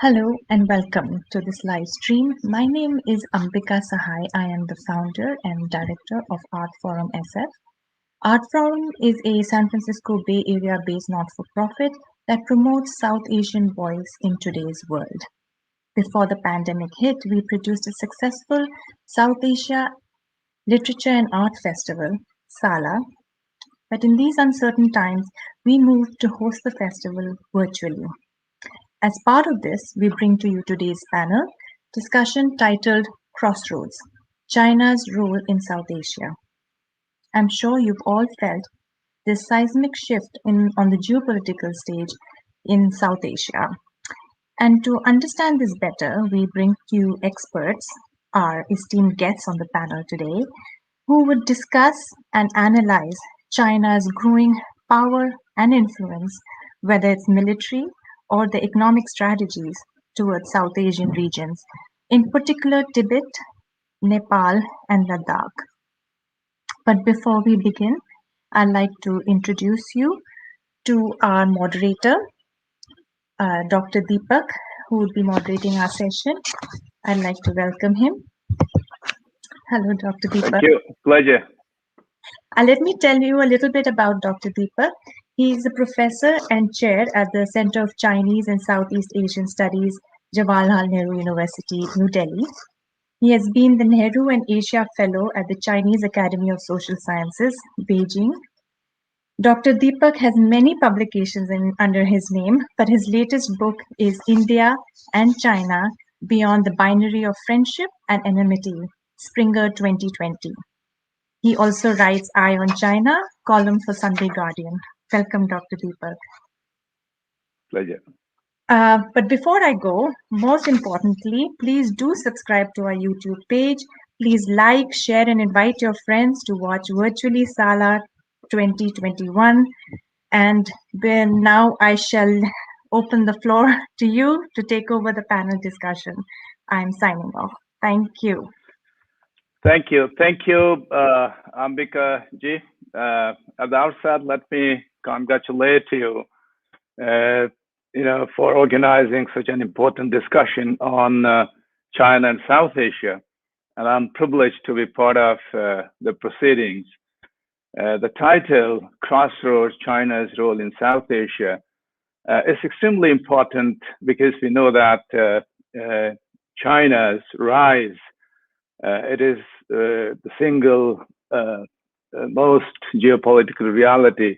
Hello and welcome to this live stream. My name is Ambika Sahai. I am the founder and director of Art Forum SF. Art Forum is a San Francisco Bay Area based not for profit that promotes South Asian voice in today's world. Before the pandemic hit, we produced a successful South Asia Literature and Art Festival, SALA. But in these uncertain times, we moved to host the festival virtually. As part of this, we bring to you today's panel discussion titled Crossroads, China's Role in South Asia. I'm sure you've all felt this seismic shift on the geopolitical stage in South Asia. And to understand this better, we bring to you experts, our esteemed guests on the panel today, who would discuss and analyze China's growing power and influence, whether it's military or the economic strategies towards South Asian regions, in particular Tibet, Nepal, and Ladakh. But before we begin, I'd like to introduce you to our moderator, Dr. Deepak, who will be moderating our session. I'd like to welcome him. Hello, Dr. Deepak. Thank you. Pleasure. Let me tell you a little bit about Dr. Deepak. He is a professor and chair at the Center of Chinese and Southeast Asian Studies, Jawaharlal Nehru University, New Delhi. He has been the Nehru and Asia Fellow at the Chinese Academy of Social Sciences, Beijing. Dr. Deepak has many publications under his name, but his latest book is India and China Beyond the Binary of Friendship and Enmity, Springer 2020. He also writes Eye on China, column for Sunday Guardian. Welcome, Dr. Deepak. Pleasure. But before I go, most importantly, please do subscribe to our YouTube page. Please like, share, and invite your friends to watch virtually SALA 2021. And now I shall open the floor to you to take over the panel discussion. I'm signing off. Thank you. Thank you. Thank you, Ambika ji. At the outset, let me congratulate you, for organizing such an important discussion on China and South Asia. And I'm privileged to be part of the proceedings. The title, Crossroads, China's Role in South Asia, is extremely important because we know that China's rise, it is the single most geopolitical reality,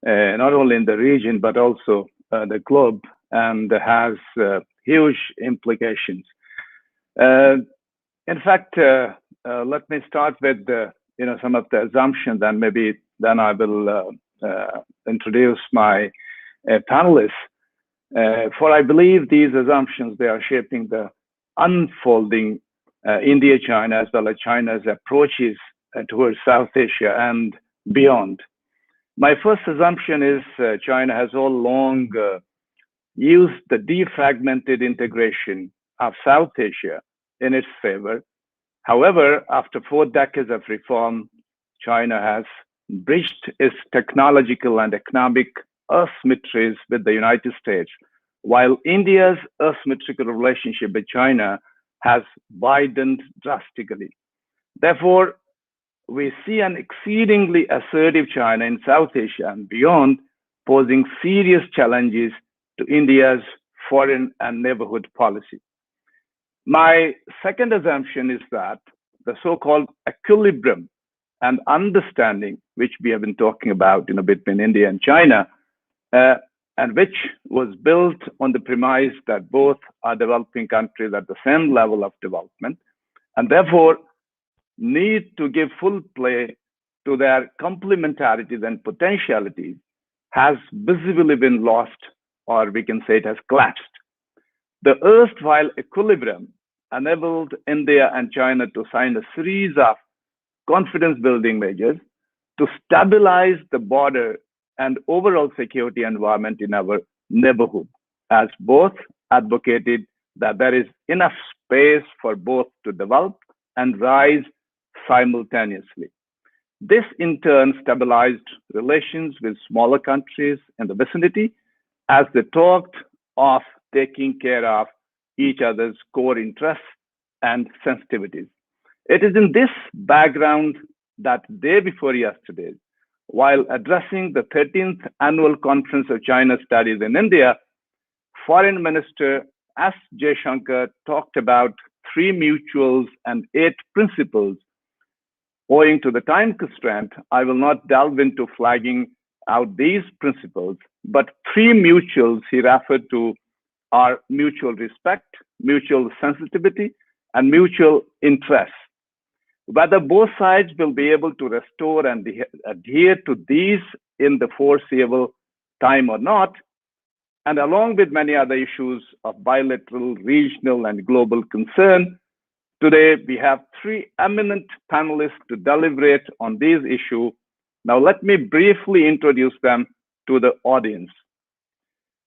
not only in the region, but also the globe, and has huge implications. In fact, let me start with some of the assumptions, and maybe then I will introduce my panelists. For I believe these assumptions, they are shaping the unfolding India-China as well as China's approaches towards South Asia and beyond. My first assumption is China has all along used the defragmented integration of South Asia in its favor. However, after 4 decades of reform, China has bridged its technological and economic asymmetries with the United States, while India's asymmetrical relationship with China has widened drastically. Therefore, we see an exceedingly assertive China in South Asia and beyond, posing serious challenges to India's foreign and neighborhood policy. My second assumption is that the so-called equilibrium and understanding, which we have been talking about between India and China, and which was built on the premise that both are developing countries at the same level of development, and therefore need to give full play to their complementarities and potentialities, has visibly been lost, or we can say it has collapsed. The erstwhile equilibrium enabled India and China to sign a series of confidence-building measures to stabilize the border and overall security environment in our neighborhood, as both advocated that there is enough space for both to develop and rise simultaneously. This in turn stabilized relations with smaller countries in the vicinity as they talked of taking care of each other's core interests and sensitivities. It is in this background that day before yesterday, while addressing the 13th Annual Conference of China Studies in India, Foreign Minister S. Jaishankar talked about 3 mutuals and 8 principles. Owing to the time constraint, I will not delve into flagging out these principles, but 3 mutuals he referred to are mutual respect, mutual sensitivity, and mutual interest. Whether both sides will be able to restore and adhere to these in the foreseeable time or not, and along with many other issues of bilateral, regional, and global concern, today we have 3 eminent panelists to deliberate on these issues. Now let me briefly introduce them to the audience.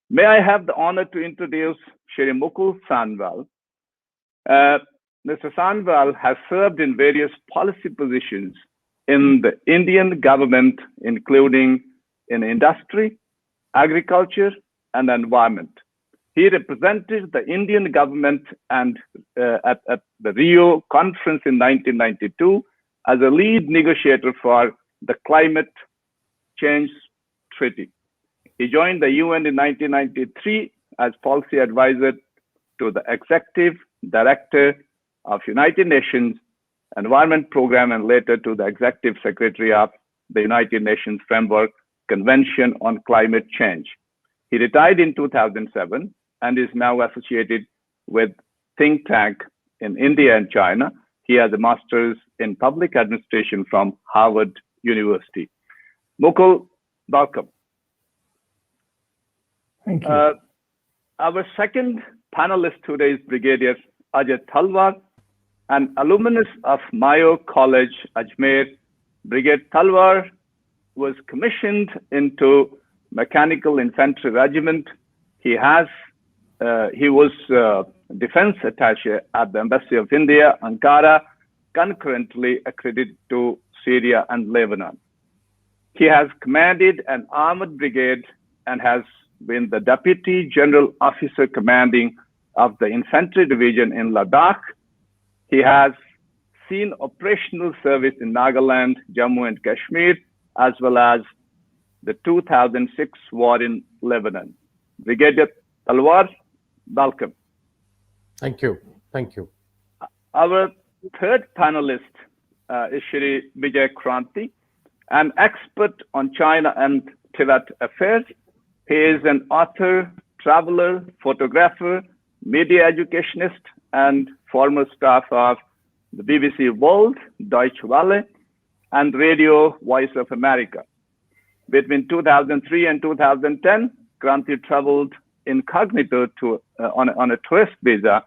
May I have the honor to introduce Shri Mukul Sanwal. Mr. Sanwal has served in various policy positions in the Indian government, including in industry, agriculture, and environment. He represented the Indian government and at the Rio conference in 1992 as a lead negotiator for the climate change treaty. He joined the UN in 1993 as policy advisor to the executive director of United Nations Environment Program and later to the executive secretary of the United Nations Framework Convention on Climate Change. He retired in 2007 and is now associated with think tank in India and China. He has a master's in public administration from Harvard University. Mukul, welcome. Thank you. Our second panelist today is Brigadier Ajay Talwar, an alumnus of Mayo College, Ajmer. Brigadier Talwar was commissioned into Mechanical Infantry Regiment. He was defense attaché at the Embassy of India, Ankara, concurrently accredited to Syria and Lebanon. He has commanded an armored brigade and has been the Deputy General Officer commanding of the Infantry Division in Ladakh. He has seen operational service in Nagaland, Jammu and Kashmir, as well as the 2006 war in Lebanon. Brigadier Talwar, welcome. Thank you. Thank you. Our third panelist is Shri Vijay Kranti, an expert on China and Tibet affairs. He is an author, traveler, photographer, media educationist, and former staff of the BBC World, Deutsche Welle, and Radio Voice of America. Between 2003 and 2010, Kranti traveled incognito on a tourist visa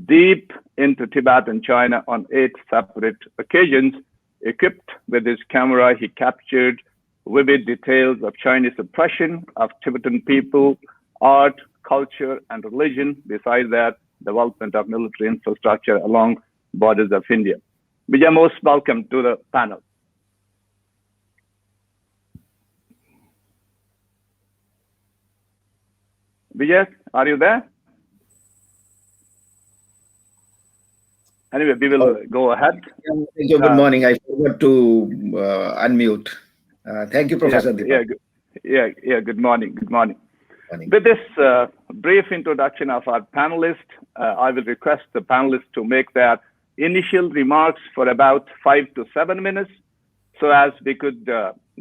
deep into Tibet and China on 8 separate occasions. Equipped with his camera, he captured vivid details of Chinese oppression of Tibetan people, art, culture, and religion. Besides that, development of military infrastructure along borders of India. Vijay, most welcome to the panel. Vijay, are you there? Anyway, we will go ahead. Thank you. Good morning. I forgot to unmute. Thank you, Professor Deepak. Good morning. Good morning. Morning. With this brief introduction of our panelists, I will request the panelists to make their initial remarks for about 5 to 7 minutes, so as we could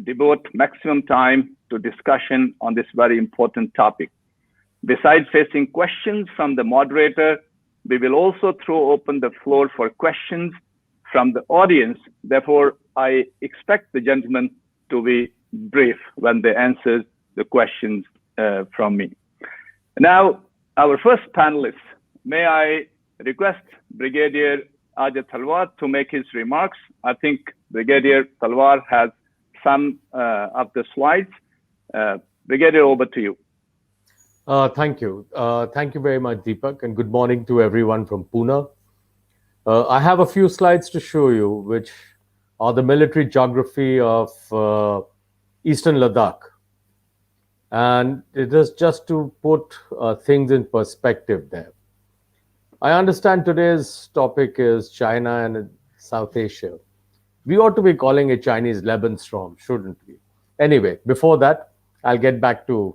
devote maximum time to discussion on this very important topic. Besides facing questions from the moderator, we will also throw open the floor for questions from the audience. Therefore, I expect the gentlemen to be brief when they answer the questions from me. Now, our first panelist, may I request Brigadier Ajay Talwar to make his remarks. I think Brigadier Talwar has some of the slides. Brigadier, over to you. Thank you. Thank you very much, Deepak, and good morning to everyone from Pune. I have a few slides to show you, which are the military geography of Eastern Ladakh. And it is just to put things in perspective there. I understand today's topic is China and South Asia. We ought to be calling it Chinese Lebensraum, shouldn't we? Anyway, before that, I'll get back to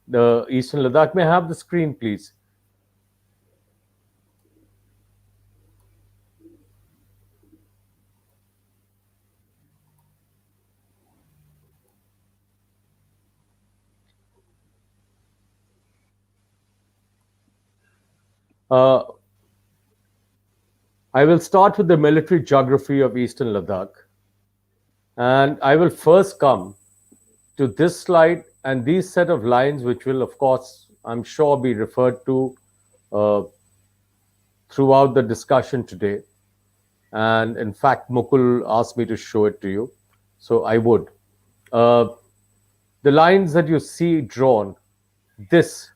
the Eastern Ladakh. May I have the screen, please? Uh, I will start with the military geography of Eastern Ladakh. And I will first come to this slide and these set of lines, which will, of course, I'm sure, be referred to uh, throughout the discussion today. And in fact, Mukul asked me to show it to you, so I would. Uh, the lines that you see drawn, this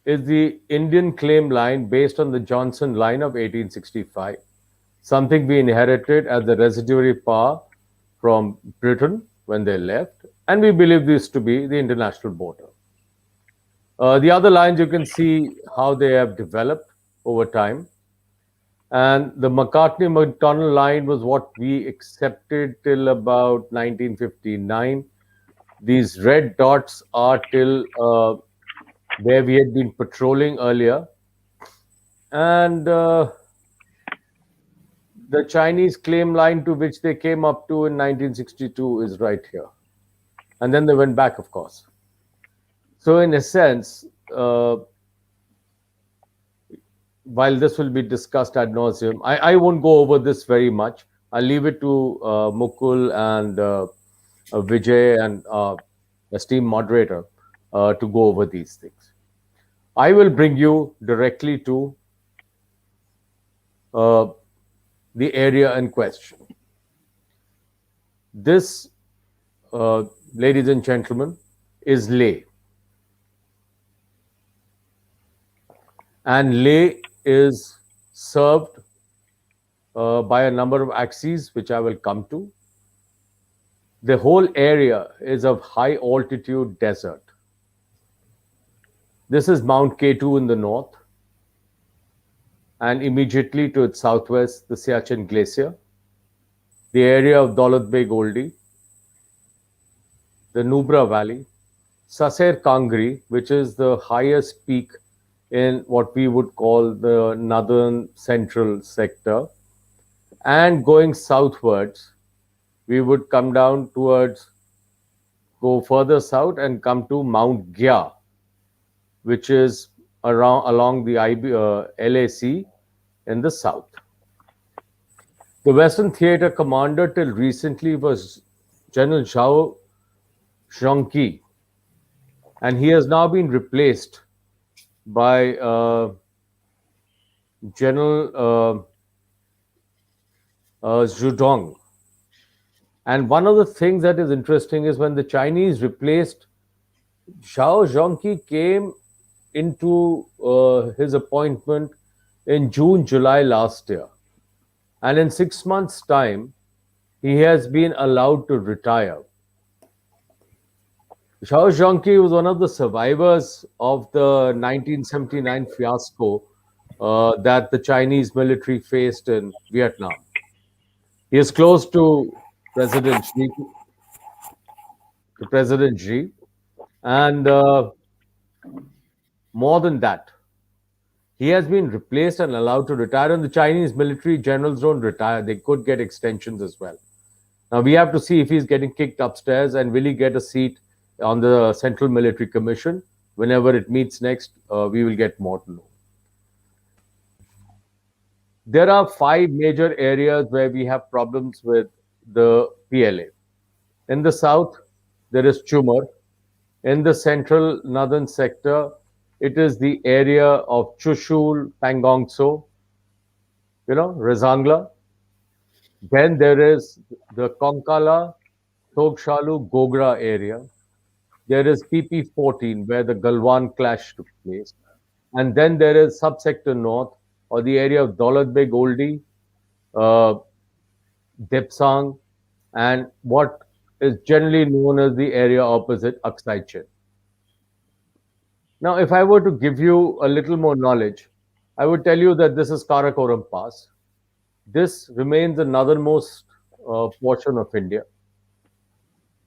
is the Indian claim line based on the Johnson line of 1865, something we inherited as the residuary power from Britain when they left, and we believe this to be the international border. The other lines, you can see how they have developed over time. And the McCartney-McDonnell line was what we accepted till about 1959. These red dots are till where we had been patrolling earlier. And the Chinese claim line to which they came up to in 1962 is right here. And then they went back, of course. So, in a sense, while this will be discussed ad nauseum, I won't go over this very much. I'll leave it to Mukul and Vijay and esteemed moderator to go over these things. I will bring you directly to the area in question. This, ladies and gentlemen, is Leh. And Leh is served by a number of axes, which I will come to. The whole area is of high altitude desert. This is Mount K2 in the north, and immediately to its southwest, the Siachen Glacier, the area of Daulat Beg Oldi, the Nubra Valley, Saser Kangri, which is the highest peak in what we would call the northern central sector, and going southwards, we would come down towards, go further south and come to Mount Gya, which is along the LAC in the south. The Western Theater commander till recently was General Zhao Zhongqi, and he has now been replaced by General Zhudong. And one of the things that is interesting is when the Chinese replaced Zhao Zhongqi came into his appointment in June, July last year. And in 6 months' time, he has been allowed to retire. Zhao Zhongqi was one of the survivors of the 1979 fiasco that the Chinese military faced in Vietnam. He is close to President Xi, and more than that, he has been replaced and allowed to retire. And the Chinese military generals don't retire; they could get extensions as well. Now we have to see if he's getting kicked upstairs and will he get a seat on the Central Military Commission. Whenever it meets next, we will get more to know. There are 5 major areas where we have problems with the PLA. In the south, there is Chumar. In the central northern sector, it is the area of Chushul, Pangongso, Razangla. Then there is the Konkala, Togshalu, Gogra area. There is PP14, where the Galwan clash took place. And then there is subsector north, or the area of Daulat Beg Oldi, Depsang, and what is generally known as the area opposite Aksai Chin. Now, if I were to give you a little more knowledge, I would tell you that this is Karakoram Pass. This remains the northernmost portion of India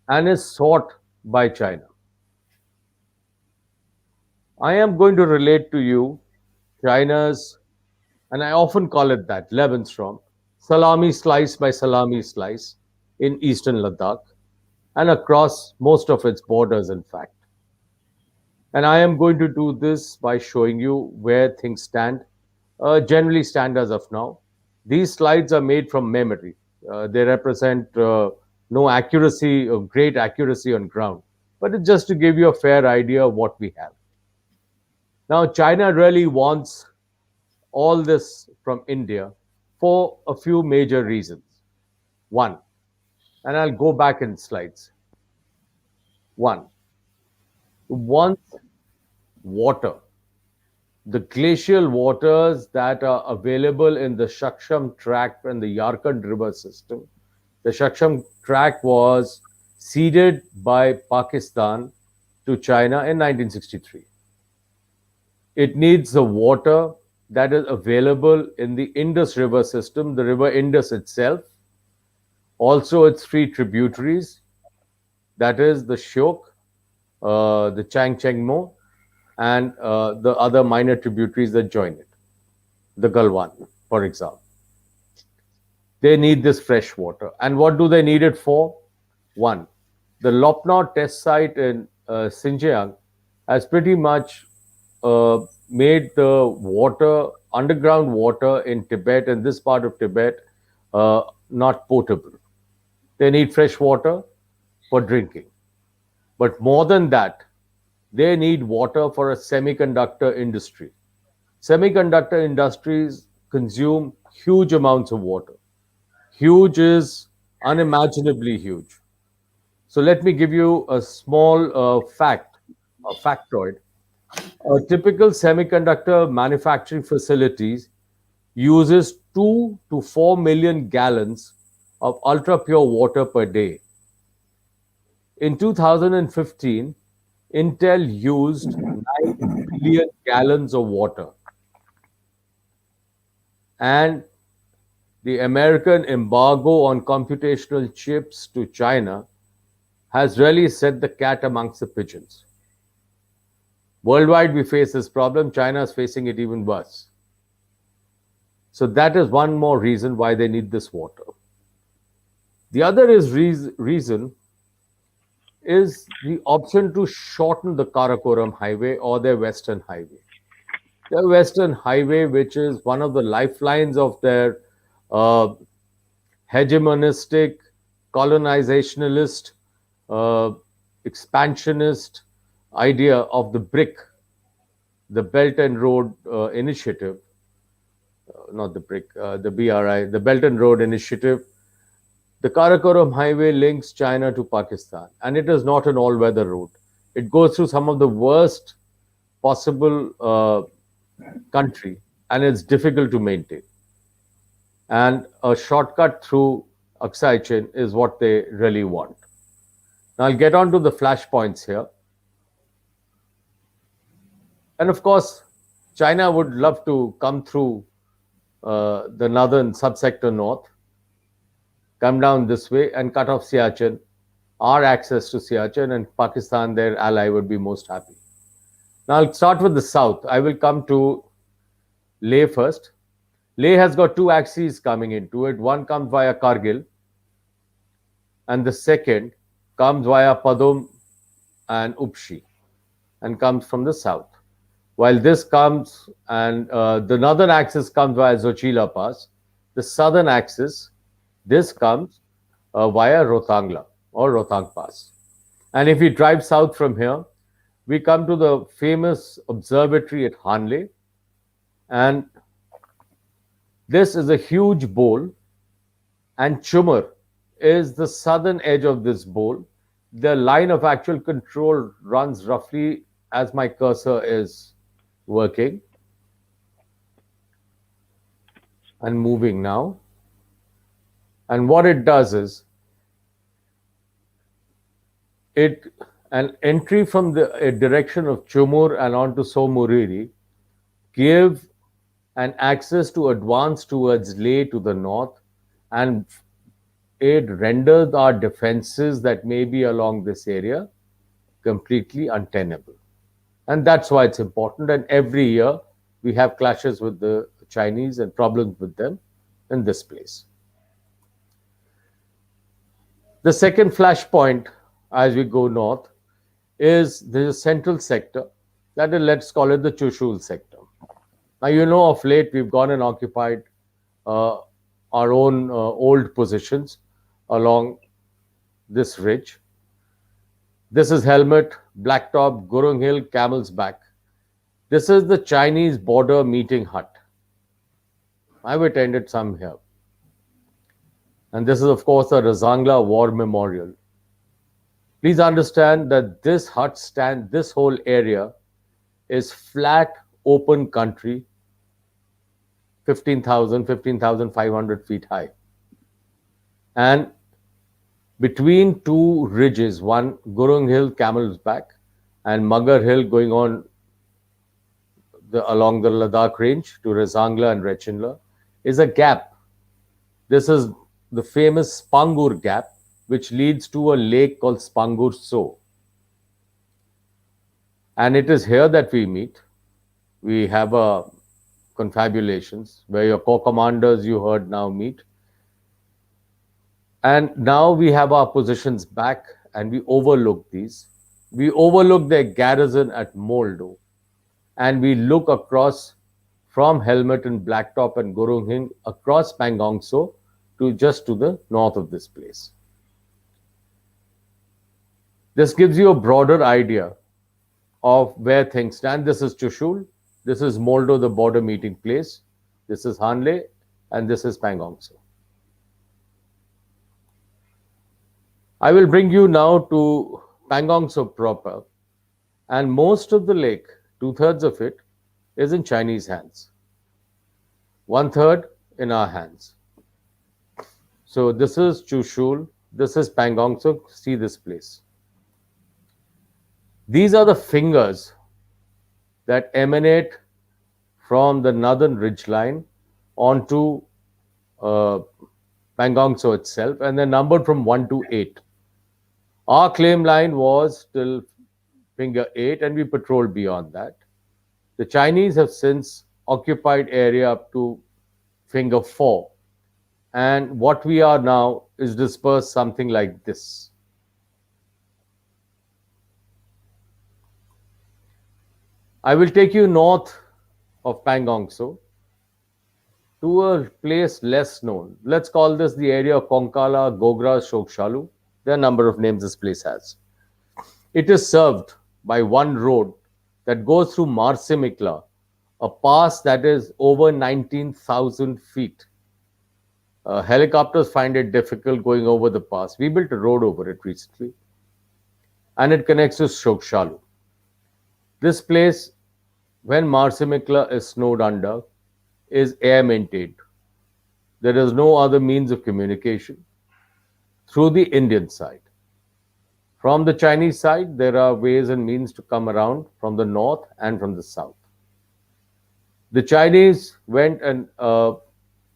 and is sought by China. I am going to relate to you China's, and I often call it that, Lebensraum, salami slice by salami slice in eastern Ladakh and across most of its borders, in fact. And I am going to do this by showing you where things stand, generally stand as of now. These slides are made from memory. They represent no accuracy or great accuracy on ground, but it's just to give you a fair idea of what we have. Now, China really wants all this from India for a few major reasons. One, and I'll go back in slides. One, wants water. The glacial waters that are available in the Shaksham tract and the Yarkand river system. The Shaksham tract was ceded by Pakistan to China in 1963. It needs the water that is available in the Indus river system, the river Indus itself, also its three tributaries, that is the Shyok, the Changchengmo, and the other minor tributaries that join it, the Galwan, for example. They need this fresh water. And what do they need it for? One, the Lopnau test site in Xinjiang has pretty much made the water, underground water in Tibet and this part of Tibet, not potable. They need fresh water for drinking. But more than that, they need water for a semiconductor industry. Semiconductor industries consume huge amounts of water. Huge is unimaginably huge. So let me give you a small a factoid. A typical semiconductor manufacturing facilities uses 2 to 4 million gallons of ultra pure water per day. In 2015, Intel used 9 billion gallons of water. And the American embargo on computational chips to China has really set the cat amongst the pigeons. Worldwide, we face this problem. China is facing it even worse. So that is one more reason why they need this water. The other reason is the option to shorten the Karakoram Highway or their Western Highway. The Western Highway, which is one of the lifelines of their hegemonistic, colonizationalist, expansionist idea of the BRIC, the Belt and Road Initiative, not the BRIC, the BRI, the Belt and Road Initiative. The Karakoram Highway links China to Pakistan, and it is not an all-weather route. It goes through some of the worst possible country, and it's difficult to maintain. And a shortcut through Aksai Chin is what they really want. Now I'll get on to the flashpoints here. And of course, China would love to come through the northern subsector north, come down this way and cut off Siachen, our access to Siachen, and Pakistan, their ally, would be most happy. Now I'll start with the south. I will come to Leh first. Leh has got two axes coming into it. One comes via Kargil, and the second comes via Padum and Upshi, and comes from the south. While this comes, and the northern axis comes via Zochila Pass, the southern axis, this comes via Rotangla or Rotang Pass. And if we drive south from here, we come to the famous observatory at Hanle. And this is a huge bowl, and Chumar is the southern edge of this bowl. The line of actual control runs roughly as my cursor is working and moving now. And what it does is, it An entry from the direction of Chumur and onto Somuriri give an access to advance towards Leh to the north, and it renders our defenses that may be along this area completely untenable. And that's why it's important. And every year we have clashes with the Chinese and problems with them in this place. The second flashpoint as we go north is the central sector, that is, let's call it the Churchill Sector. Now, you know, of late we've gone and occupied uh, our own old positions along this ridge. This is Helmet, Blacktop, Gurung Hill, Camel's Back. This is the Chinese border meeting hut. I've attended some here. And this is, of course, the Razangla War Memorial. Please understand that this hut stand, this whole area is flat, open country, 15,500 feet high. And between two ridges, one Gurung Hill, Camel's Back, and Magar Hill going on along the Ladakh range to Razangla and Rechinla, is a gap. This is the famous Pangur Gap, which leads to a lake called Pangur So. And it is here that we meet. We have confabulations where your corps commanders you heard now meet. And now we have our positions back and we overlook these. We overlook their garrison at Moldo. And we look across from Helmet and Blacktop and Gurung Hill across Pangongso to just to the north of this place. This gives you a broader idea of where things stand. This is Chushul, this is Moldo, the border meeting place, this is Hanle, and this is Pangongso. I will bring you now to Pangongso proper, and most of the lake, 2/3 of it, is in Chinese hands. 1/3 in our hands. So this is Chushul, this is Pangongso, see this place. These are the fingers that emanate from the northern ridgeline onto Pangongso itself, and they're numbered from 1 to 8. Our claim line was till finger 8, and we patrolled beyond that. The Chinese have since occupied area up to finger 4, and what we are now is dispersed something like this. I will take you north of Pangongso to a place less known. Let's call this the area of Konkala, Gogra, Shokshalu. There are a number of names this place has. It is served by one road that goes through Marsimikla, a pass that is over 19,000 feet. Helicopters find it difficult going over the pass. We built a road over it recently, and it connects to Shokshalu. This place, when Marsimikla is snowed under, is air maintained. There is no other means of communication through the Indian side. From the Chinese side, there are ways and means to come around from the north and from the south. The Chinese went and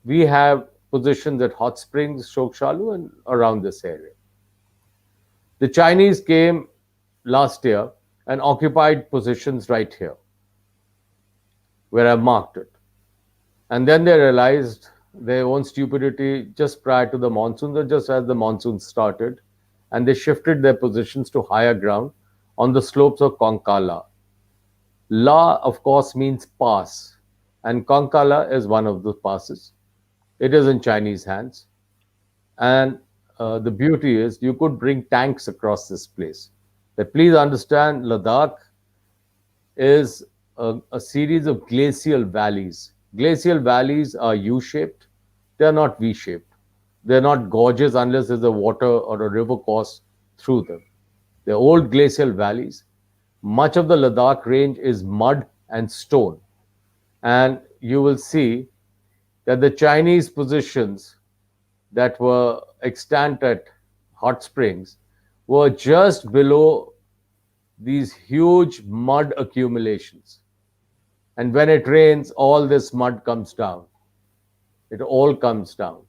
we have positions at Hot Springs, Shokshalu, and around this area. The Chinese came last year and occupied positions right here, where I marked it. And then they realized their own stupidity just prior to the monsoons, or just as the monsoons started, and they shifted their positions to higher ground on the slopes of Konkala. La, of course, means pass, and Konkala is one of the passes. It is in Chinese hands. And the beauty is you could bring tanks across this place. But please understand, Ladakh is a series of glacial valleys. Glacial valleys are U-shaped. They are not V-shaped. They're not gorges unless there's a water or a river course through them. They're old glacial valleys. Much of the Ladakh range is mud and stone. And you will see that the Chinese positions that were extant at Hot Springs were just below these huge mud accumulations. And when it rains, all this mud comes down. It all comes down.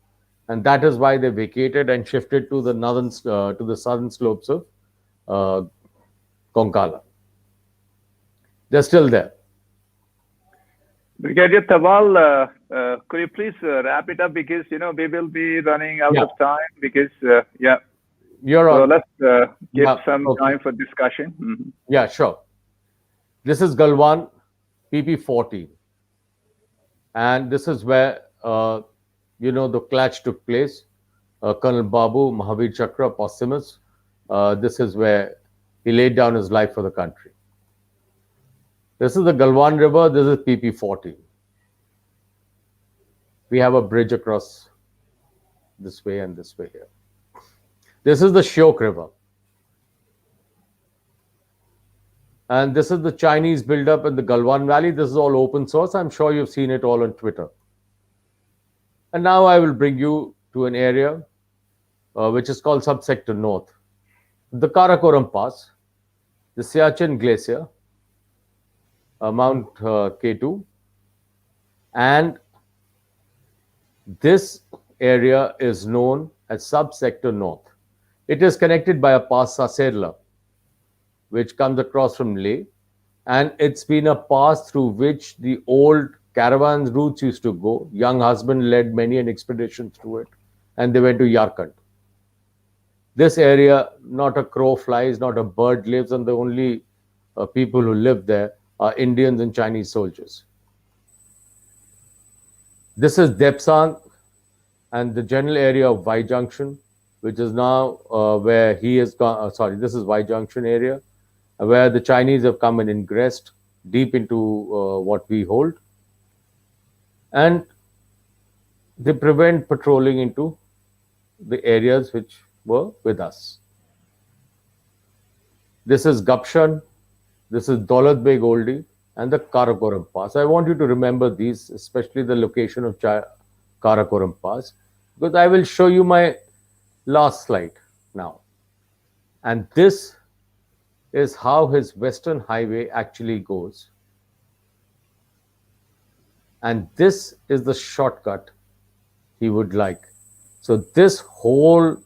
And that is why they vacated and shifted to the southern slopes of Konkala. They're still there. Brigadier Tawal, could you please wrap it up, because we will be running out of time, because You're so on. let's give some time for discussion. Mm-hmm. Yeah, sure. This is Galwan, PP14, and this is where the clash took place. Colonel Babu Mahavir Chakra posthumous. This is where he laid down his life for the country. This is the Galwan River. This is PP14. We have a bridge across this way and this way here. This is the Shyok River. And this is the Chinese buildup in the Galwan Valley. This is all open source. I'm sure you've seen it all on Twitter. And now I will bring you to an area which is called Subsector North. The Karakoram Pass, the Siachen Glacier, Mount K2, and this area is known as Subsector North. It is connected by a pass, Saserla, which comes across from Leh, and it's been a pass through which the old caravans routes used to go. Young husband led many an expedition through it, and they went to Yarkand. This area, not a crow flies, not a bird lives, and the only people who live there are Indians and Chinese soldiers. This is Depsang and the general area of Y Junction, which is now where he has gone. This is Y Junction area, where the Chinese have come and ingressed deep into what we hold. And they prevent patrolling into the areas which were with us. This is Gapshan, this is Daulat Beg Oldie, and the Karakoram Pass. I want you to remember these, especially the location of Karakoram Pass, because I will show you my last slide now. And this is how his Western Highway actually goes. And this is the shortcut he would like. So this whole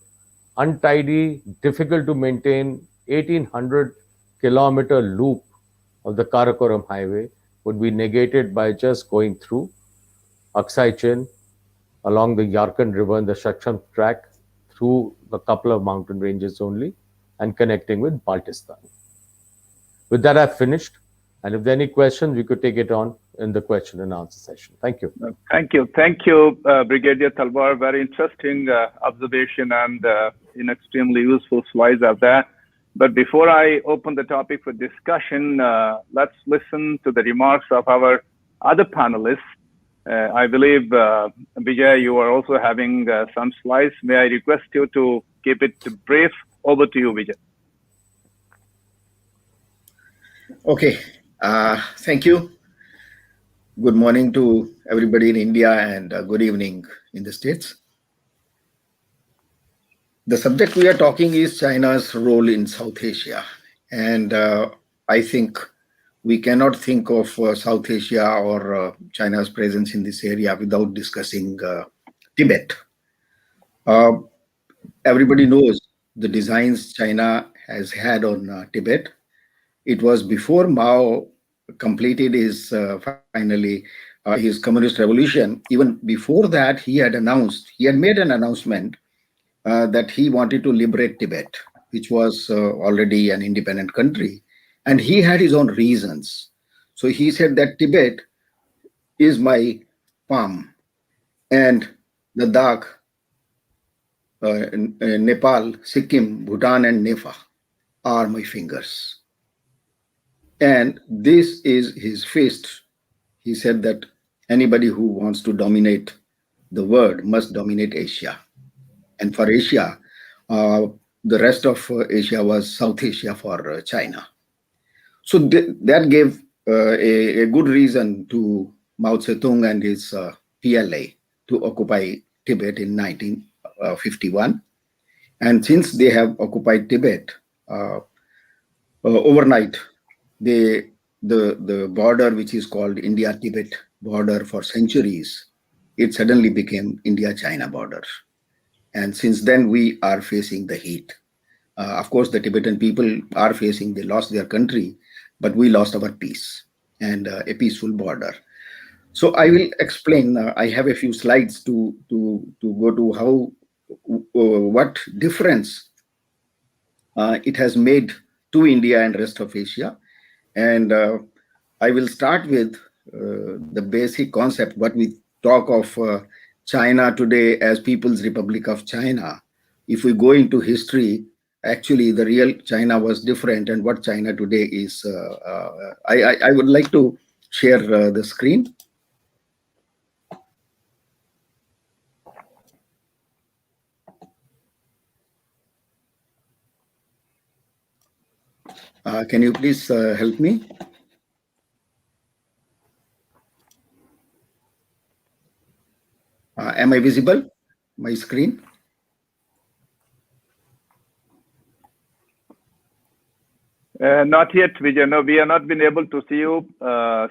untidy, difficult to maintain 1800-kilometer loop of the Karakoram Highway would be negated by just going through Aksai Chin, along the Yarkand River and the Shaksham track, through a couple of mountain ranges only, and connecting with Baltistan. With that, I've finished. And if there are any questions, we could take it on in the question and answer session. Thank you. Thank you, Brigadier Talwar. Very interesting observation and extremely useful slides out there. But before I open the topic for discussion, let's listen to the remarks of our other panelists. I believe, Vijay, you are also having some slides. May I request you to keep it brief? Over to you, Vijay. Okay. Thank you. Good morning to everybody in India and good evening in the States. The subject we are talking is China's role in South Asia. And I think we cannot think of South Asia or China's presence in this area without discussing Tibet. Everybody knows the designs China has had on Tibet. It was before Mao completed his his communist revolution. Even before that, he had made an announcement that he wanted to liberate Tibet, which was already an independent country. And he had his own reasons. So he said that Tibet is my palm, and Ladakh, Nepal, Sikkim, Bhutan, and Nepal are my fingers. And this is his fist. He said that anybody who wants to dominate the world must dominate Asia. And for Asia, the rest of Asia was South Asia for China. So that gave a good reason to Mao Zedong and his PLA to occupy Tibet in 1951. And since they have occupied Tibet, overnight, the border, which is called India-Tibet border for centuries, it suddenly became India-China border. And since then, we are facing the heat. Of course, the Tibetan people are facing, they lost their country, but we lost our peace and a peaceful border. So I will explain. I have a few slides to go to how, what difference it has made to India and rest of Asia. And I will start with the basic concept, what we talk of China today as People's Republic of China. If we go into history, actually the real China was different, and what China today is. I would like to share the screen. Can you please help me? Am I visible? My screen? Not yet, Vijay. No, we have not been able to see you,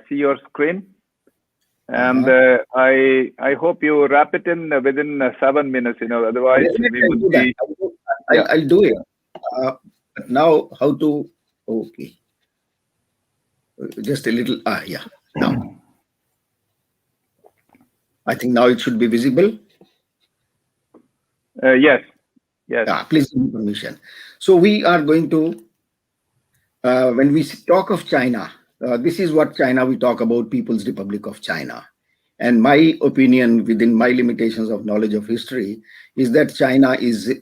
see your screen. And I hope you wrap it in within 7 minutes. Otherwise we would be. I'll do it. But now, how to? Okay. Just a little. Yeah. Now, I think now it should be visible. Yes. Yes. Please give me permission. So we are going to. When we talk of China, this is what China we talk about, People's Republic of China. And my opinion, within my limitations of knowledge of history, is that China is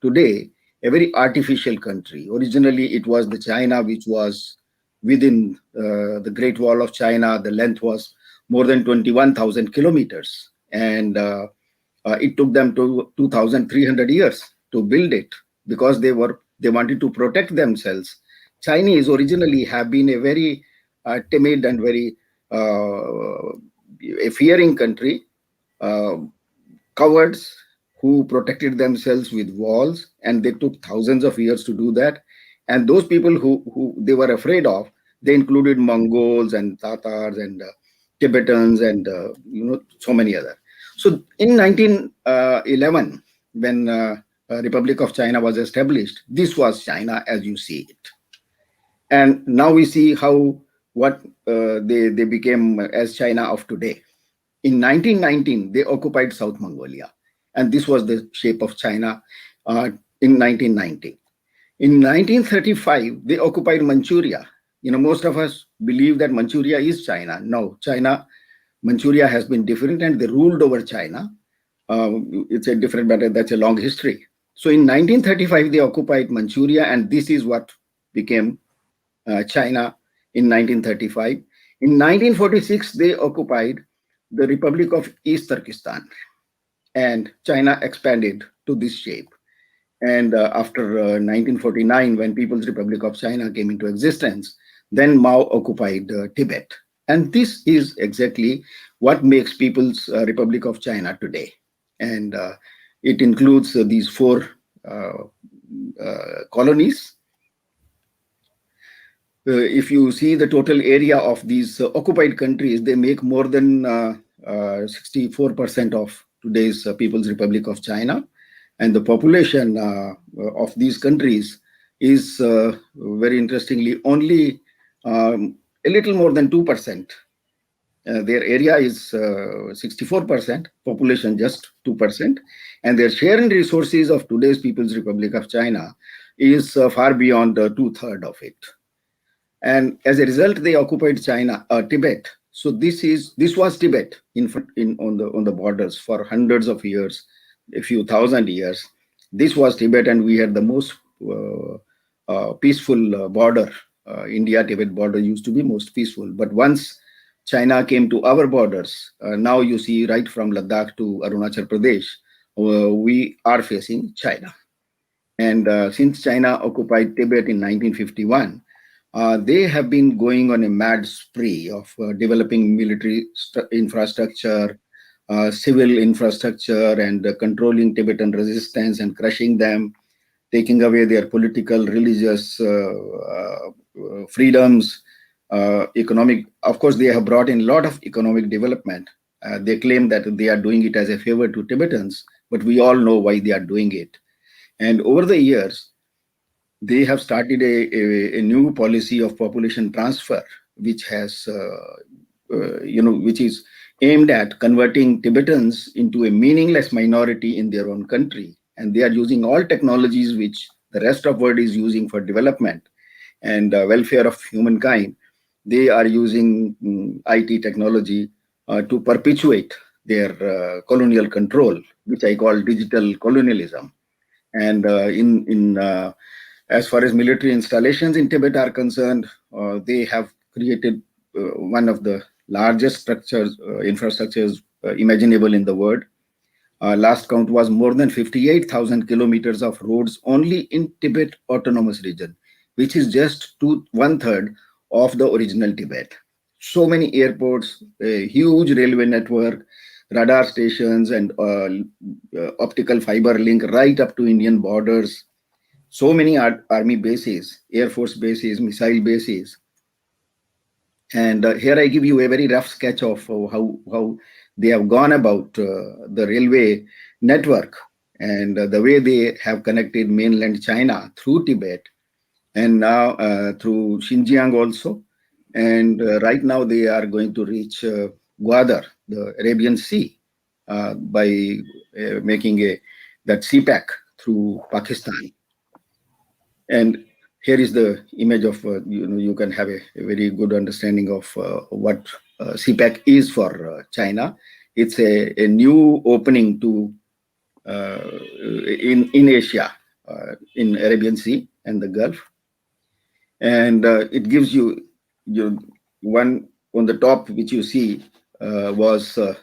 today a very artificial country. Originally, it was the China which was within the Great Wall of China. The length was more than 21,000 kilometers. And it took them to 2,300 years to build it because they wanted to protect themselves. Chinese originally have been a very timid and very a fearing country, cowards who protected themselves with walls, and they took thousands of years to do that. And those people who they were afraid of, they included Mongols and Tatars and Tibetans and so many other. So in 1911, when Republic of China was established, this was China as you see it. And now we see what they became as China of today. In 1919, they occupied South Mongolia, and this was the shape of China in 1919. In 1935, they occupied Manchuria. Most of us believe that Manchuria is China. No, Manchuria has been different, and they ruled over China. It's a different matter. That's a long history. So in 1935, they occupied Manchuria, and this is what became China in 1935. In 1946, they occupied the Republic of East Turkestan, and China expanded to this shape. And after 1949, when People's Republic of China came into existence, then Mao occupied Tibet. And this is exactly what makes People's Republic of China today. And it includes these 4 colonies. If you see the total area of these occupied countries, they make more than 64% of today's People's Republic of China. And the population of these countries is, very interestingly, only a little more than 2%. Their area is 64%, population just 2%. And their share in resources of today's People's Republic of China is far beyond 2/3 of it. And as a result, they occupied Tibet. So this was Tibet on the borders for hundreds of years, a few thousand years. This was Tibet, and we had the most peaceful border. India-Tibet border used to be most peaceful. But once China came to our borders, now you see right from Ladakh to Arunachal Pradesh, we are facing China. And since China occupied Tibet in 1951, they have been going on a mad spree of developing military infrastructure, civil infrastructure, and controlling Tibetan resistance and crushing them. taking away their political, religious freedoms, economic. Of course, they have brought in a lot of economic development. They claim that they are doing it as a favor to Tibetans, but we all know why they are doing it. And over the years, they have started a new policy of population transfer, which has, which is aimed at converting Tibetans into a meaningless minority in their own country. And they are using all technologies which the rest of the world is using for development and welfare of humankind. They are using IT technology to perpetuate their colonial control, which I call digital colonialism. And as far as military installations in Tibet are concerned, they have created one of the largest infrastructures imaginable in the world. Last count was more than 58,000 kilometers of roads only in Tibet Autonomous Region, which is just 1/3 of the original Tibet. So many airports, a huge railway network, radar stations, and optical fiber link right up to Indian borders. So many army bases, air force bases, missile bases. And here I give you a very rough sketch of how they have gone about the railway network and the way they have connected mainland China through Tibet and now through Xinjiang also. And right now they are going to reach Gwadar, the Arabian Sea, by making that CPEC through Pakistan. And here is the image of, you can have a very good understanding of what CPEC is for China. It's a new opening to in Asia, in Arabian Sea and the Gulf. And it gives you one on the top, which you see was the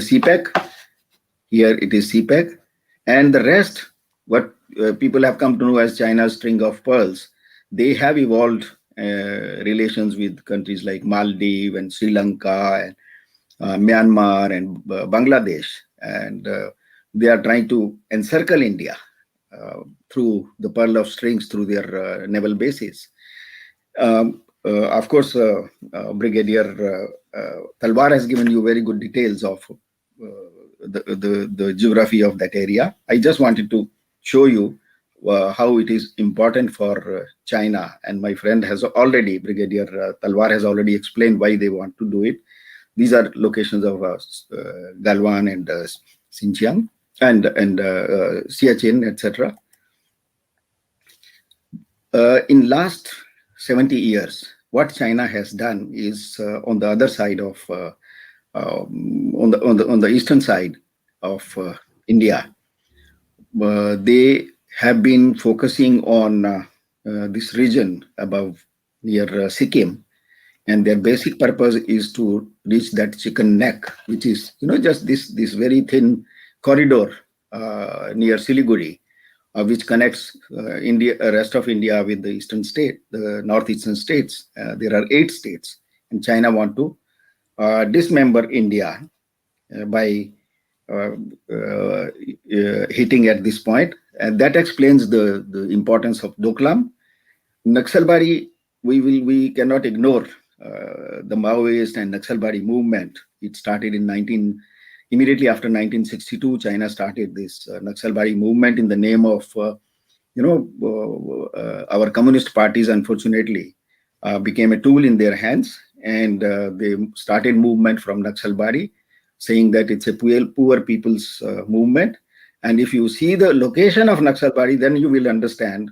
CPEC. Here it is CPEC. And the rest, what people have come to know as China's string of pearls, they have evolved relations with countries like Maldives and Sri Lanka and Myanmar and Bangladesh. And they are trying to encircle India through the pearl of strings, through their naval bases. Of course, Brigadier Talwar has given you very good details of the geography of that area. I just wanted to show you how it is important for China. And my friend has already, Brigadier Talwar has already explained why they want to do it. These are locations of Galwan and Xinjiang and Siachen, etc. In last 70 years, what China has done is on the other side of on the eastern side of India, they have been focusing on this region above near Sikkim, and their basic purpose is to reach that chicken neck, which is just this very thin corridor near Siliguri, which connects rest of India with the eastern state, the northeastern states. There are 8 states, and China want to dismember India by hitting at this point, and that explains the importance of Doklam. Naxalbari, we cannot ignore the Maoist and Naxalbari movement. It started immediately after 1962. China started this Naxalbari movement in the name of our communist parties. Unfortunately, became a tool in their hands, and they started movement from Naxalbari, saying that it's a poor people's movement. And if you see the location of Naxalbari, then you will understand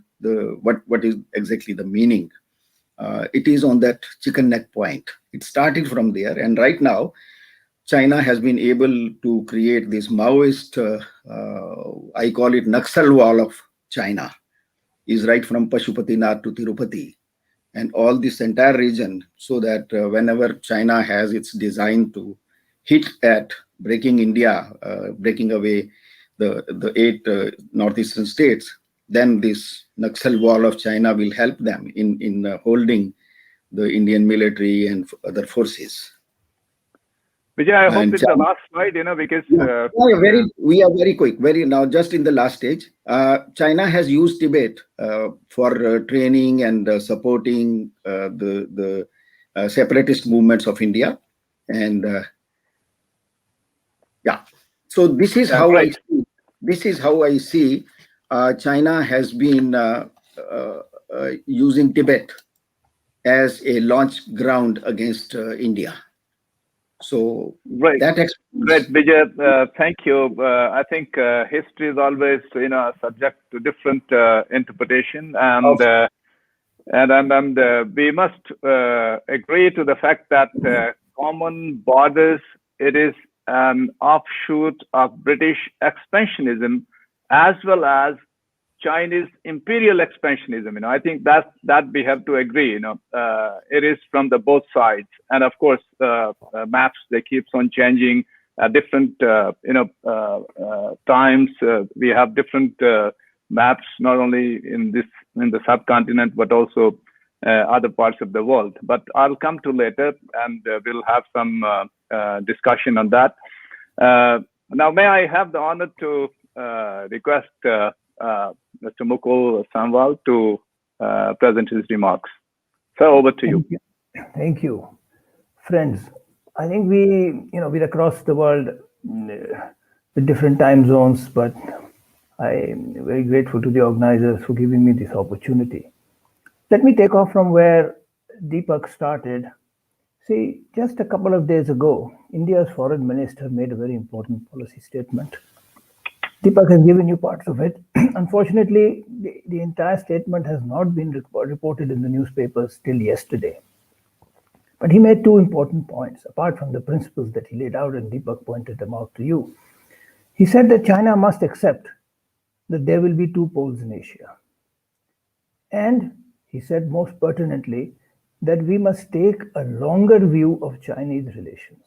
what is exactly the meaning. It is on that chicken neck point. It started from there, and right now, China has been able to create this Maoist, I call it Naxal wall of China, is right from Pashupatinath to Tirupati, and all this entire region, so that whenever China has its design to hit at breaking India, breaking away the 8 northeastern states, then this Naxal wall of China will help them in holding the Indian military and other forces. Vijay, I hope And it's the last slide, because we are very quick. Now, just in the last stage, China has used Tibet for training and supporting the separatist movements of India, and so this is how right. I see China has been using Tibet as a launch ground against India. So right. that explains. Great, Vijay. Thank you. I think history is always, subject to different interpretation, and we must agree to the fact that common borders, it is an offshoot of British expansionism as well as Chinese imperial expansionism. I think that we have to agree. It is from the both sides, and of course, maps, they keeps on changing at different times. We have different maps, not only in the subcontinent, but also other parts of the world. But I'll come to later, and we'll have some discussion on that. Now, may I have the honor to request Mr. Mukul Samwal to present his remarks. So over to you. Thank you. Friends, I think we're across the world with different time zones, but I'm very grateful to the organizers for giving me this opportunity. Let me take off from where Deepak started. See, just a couple of days ago, India's foreign minister made a very important policy statement. Deepak has given you parts of it. Unfortunately, the entire statement has not been reported in the newspapers till yesterday. But he made two important points, apart from the principles that he laid out, and Deepak pointed them out to you. He said that China must accept that there will be two poles in Asia. And he said most pertinently that we must take a longer view of Chinese relations.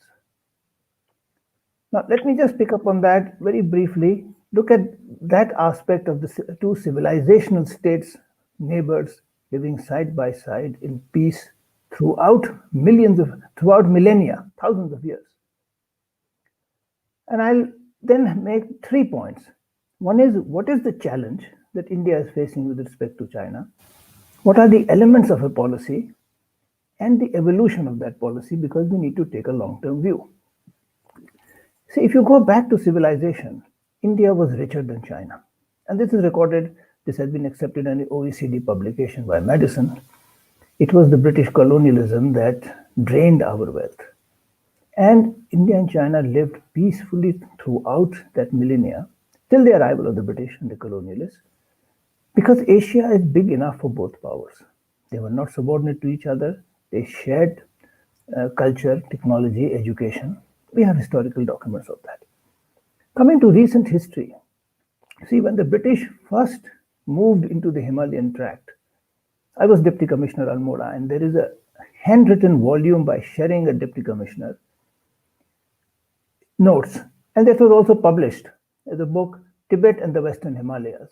Now, let me just pick up on that very briefly. Look at that aspect of the two civilizational states, neighbors living side by side in peace throughout millennia, thousands of years. And I'll then make 3 points. One is, what is the challenge that India is facing with respect to China? What are the elements of a policy and the evolution of that policy, because we need to take a long-term view. See, if you go back to civilization, India was richer than China. And this is recorded, this has been accepted in an OECD publication by Madison. It was the British colonialism that drained our wealth. And India and China lived peacefully throughout that millennia, till the arrival of the British and the colonialists, because Asia is big enough for both powers. They were not subordinate to each other. They shared culture, technology, education. We have historical documents of that. Coming to recent history, see, when the British first moved into the Himalayan tract, I was Deputy Commissioner Almora, and there is a handwritten volume by Shering, a Deputy Commissioner, notes, and that was also published as a book, Tibet and the Western Himalayas.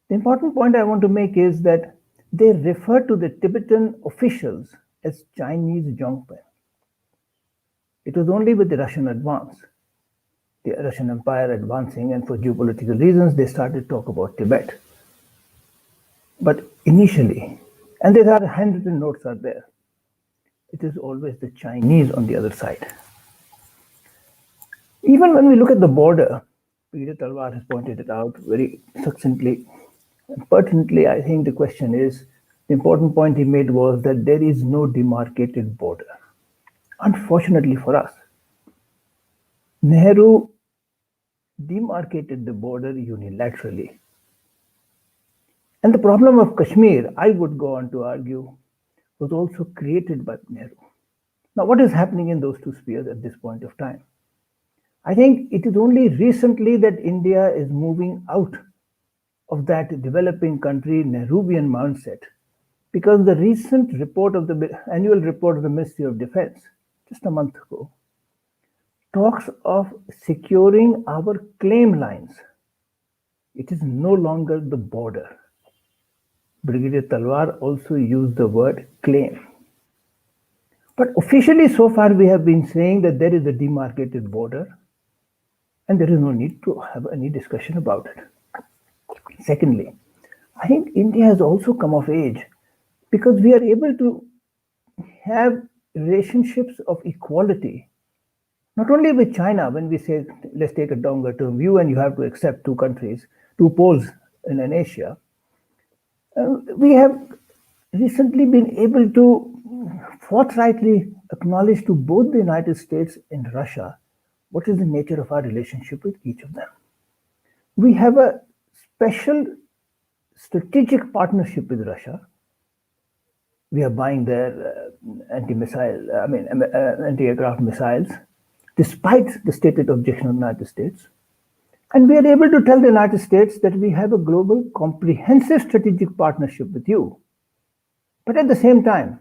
The important point I want to make is that they refer to the Tibetan officials as Chinese Zhongpen. It was only with the Russian advance, the Russian Empire advancing, and for geopolitical reasons, they started to talk about Tibet. But initially, and there are handwritten notes are there, it is always the Chinese on the other side. Even when we look at the border, Peter Talwar has pointed it out very succinctly and pertinently. I think the question is, the important point he made was that there is no demarcated border. Unfortunately for us, Nehru demarcated the border unilaterally. And the problem of Kashmir, I would go on to argue, was also created by Nehru. Now, what is happening in those two spheres at this point of time? I think it is only recently that India is moving out of that developing country Nehruvian mindset, because the recent report of the annual report of the Ministry of Defense, just a month ago, talks of securing our claim lines. It is no longer the border. Brigadier Talwar also used the word claim. But officially, so far, we have been saying that there is a demarcated border and there is no need to have any discussion about it. Secondly, I think India has also come of age because we are able to have relationships of equality, not only with China, when we say, let's take a longer term view and you have to accept two countries, two poles in an Asia. We have recently been able to forthrightly acknowledge to both the United States and Russia what is the nature of our relationship with each of them. We have a special strategic partnership with Russia. We are buying their anti-aircraft missiles, despite the stated objection of the United States. And we are able to tell the United States that we have a global comprehensive strategic partnership with you. But at the same time,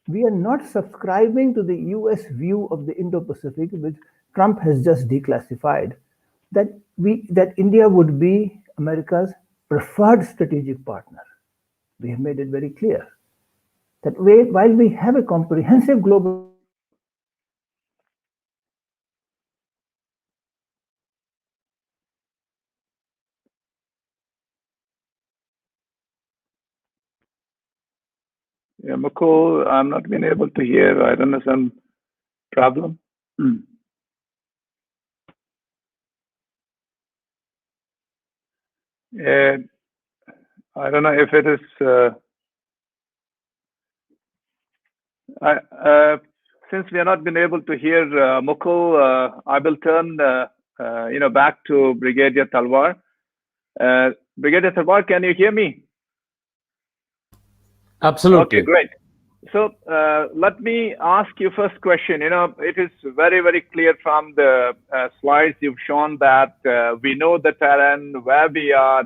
we are not subscribing to the US view of the Indo-Pacific, which Trump has just declassified, that India would be America's preferred strategic partner. We have made it very clear that while we have a comprehensive global Yeah, Mukul, I'm not being able to hear. I don't know, some problem. I don't know if it is. Since we have not been able to hear Mukul, I will turn back to Brigadier Talwar. Brigadier Talwar, can you hear me? Absolutely. Okay, great. So let me ask you first question. It is very, very clear from the slides you've shown that we know the terrain, where we are,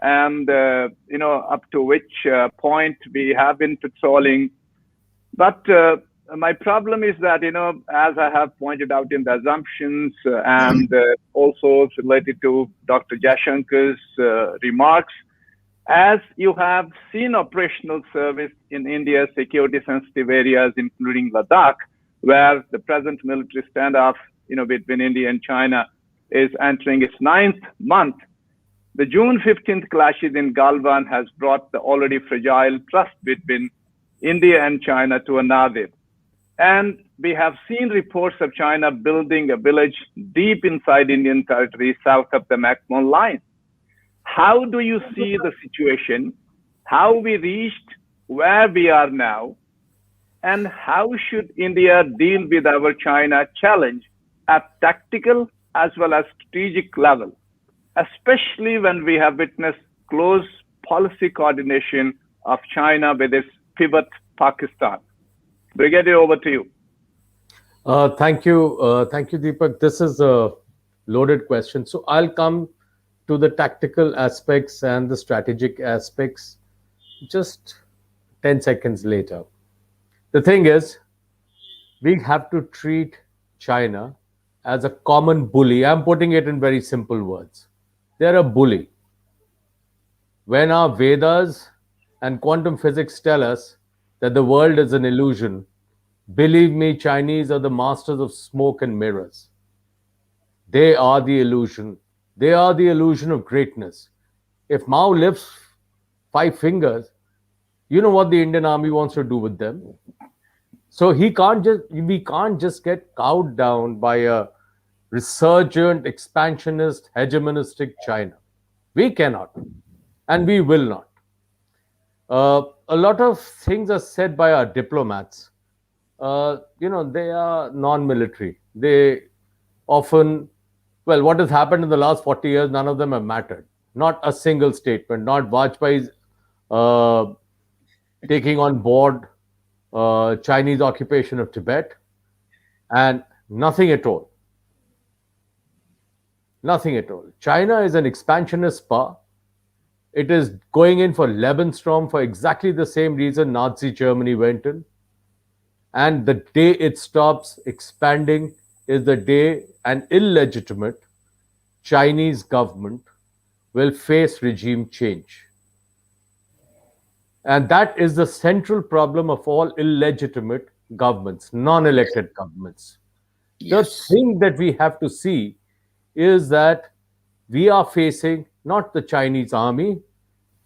and up to which point we have been patrolling. But my problem is that, as I have pointed out in the assumptions and also related to Dr. Jashankar's remarks, as you have seen operational service in India's security sensitive areas, including Ladakh, where the present military standoff, between India and China is entering its 9th month, the June 15th clashes in Galwan has brought the already fragile trust between India and China to a nadir. And we have seen reports of China building a village deep inside Indian territory south of the McMahon line. How do you see the situation? How we reached where we are now? And how should India deal with our China challenge at tactical as well as strategic level, especially when we have witnessed close policy coordination of China with its pivot Pakistan? Brigadier, over to you. Thank you, Deepak. This is a loaded question. So I'll come to the tactical aspects and the strategic aspects just 10 seconds later. The thing is, we have to treat China as a common bully. I'm putting it in very simple words. They're a bully. When our Vedas and quantum physics tell us that the world is an illusion, believe me, Chinese are the masters of smoke and mirrors. They are the illusion. They are the illusion of greatness. If Mao lifts 5 fingers, you know what the Indian army wants to do with them. So we can't just get cowed down by a resurgent, expansionist, hegemonistic China. We cannot, and we will not. A lot of things are said by our diplomats. They are non-military. They often, what has happened in the last 40 years, none of them have mattered. Not a single statement, not Vajpayee's taking on board Chinese occupation of Tibet, and nothing at all. Nothing at all. China is an expansionist power. It is going in for Lebensraum for exactly the same reason Nazi Germany went in. And the day it stops expanding is the day an illegitimate Chinese government will face regime change. And that is the central problem of all illegitimate governments, non-elected governments. Yes. The thing that we have to see is that we are facing not the Chinese army,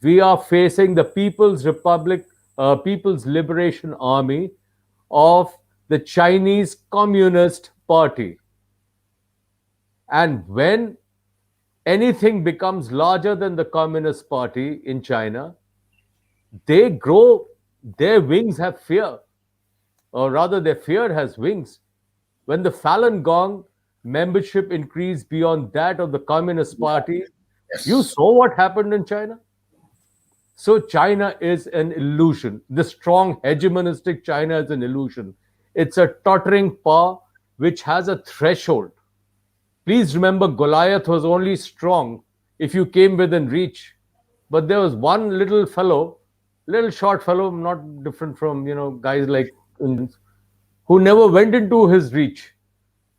we are facing the People's Liberation Army of the Chinese Communist Party. And when anything becomes larger than the Communist Party in China, they grow, their wings have fear, or rather, their fear has wings. When the Falun Gong membership increased beyond that of the Communist Party, you Yes. saw what happened in China. So, China is an illusion. The strong hegemonistic China is an illusion. It's a tottering power which has a threshold. Please remember, Goliath was only strong if you came within reach. But there was one little fellow, little short fellow, not different from guys like Indians, who never went into his reach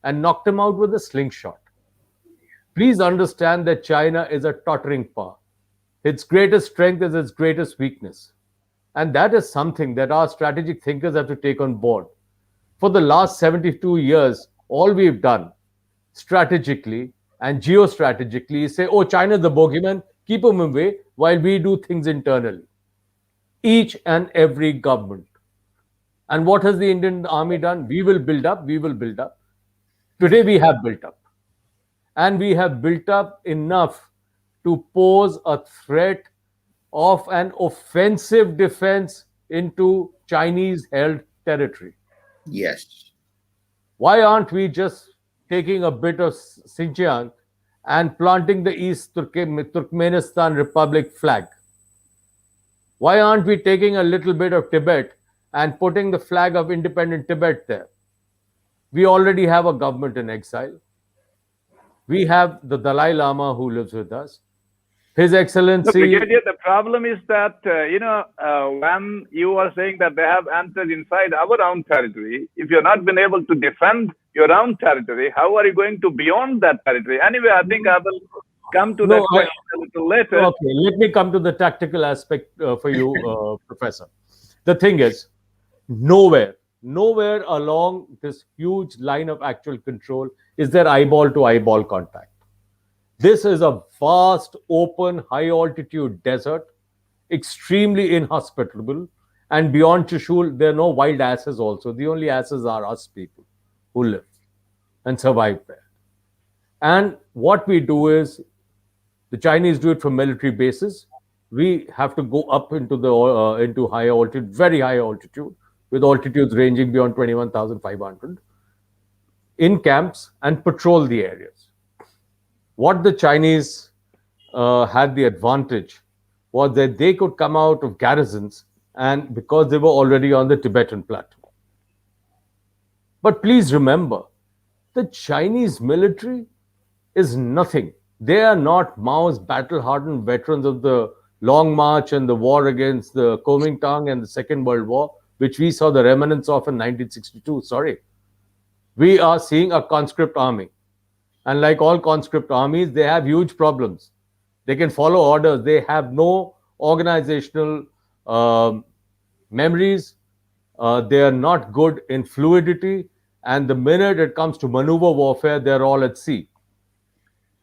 and knocked him out with a slingshot. Please understand that China is a tottering power. Its greatest strength is its greatest weakness. And that is something that our strategic thinkers have to take on board. For the last 72 years, all we've done strategically and geostrategically is say, oh, China's the bogeyman, keep them away while we do things internally. Each and every government. And what has the Indian army done? We will build up, we will build up. Today we have built up. And we have built up enough to pose a threat of an offensive defense into Chinese held territory. Yes. Why aren't we just taking a bit of Xinjiang and planting the East Turkmenistan Republic flag? Why aren't we taking a little bit of Tibet and putting the flag of independent Tibet there? We already have a government in exile. We have the Dalai Lama who lives with us. His Excellency. Brigadier, the problem is that, when you are saying that they have entered inside our own territory, if you're not been able to defend your own territory, how are you going to beyond that territory? Anyway, I think I will come to that question a little later. Okay, let me come to the tactical aspect for you, Professor. The thing is, nowhere along this huge line of actual control is there eyeball to eyeball contact. This is a vast, open, high-altitude desert, extremely inhospitable, and beyond Trishul, there are no wild asses also. The only asses are us people who live and survive there. And what we do is, the Chinese do it from military bases. We have to go up into the into high altitude, very high altitude, with altitudes ranging beyond 21,500, in camps and patrol the areas. What the Chinese had the advantage was that they could come out of garrisons, and because they were already on the Tibetan plateau. But please remember, the Chinese military is nothing. They are not Mao's battle-hardened veterans of the Long March and the war against the Kuomintang and the Second World War, which we saw the remnants of in 1962. Sorry. We are seeing a conscript army. And like all conscript armies, they have huge problems. They can follow orders. They have no organizational memories. They are not good in fluidity. And the minute it comes to maneuver warfare, they're all at sea.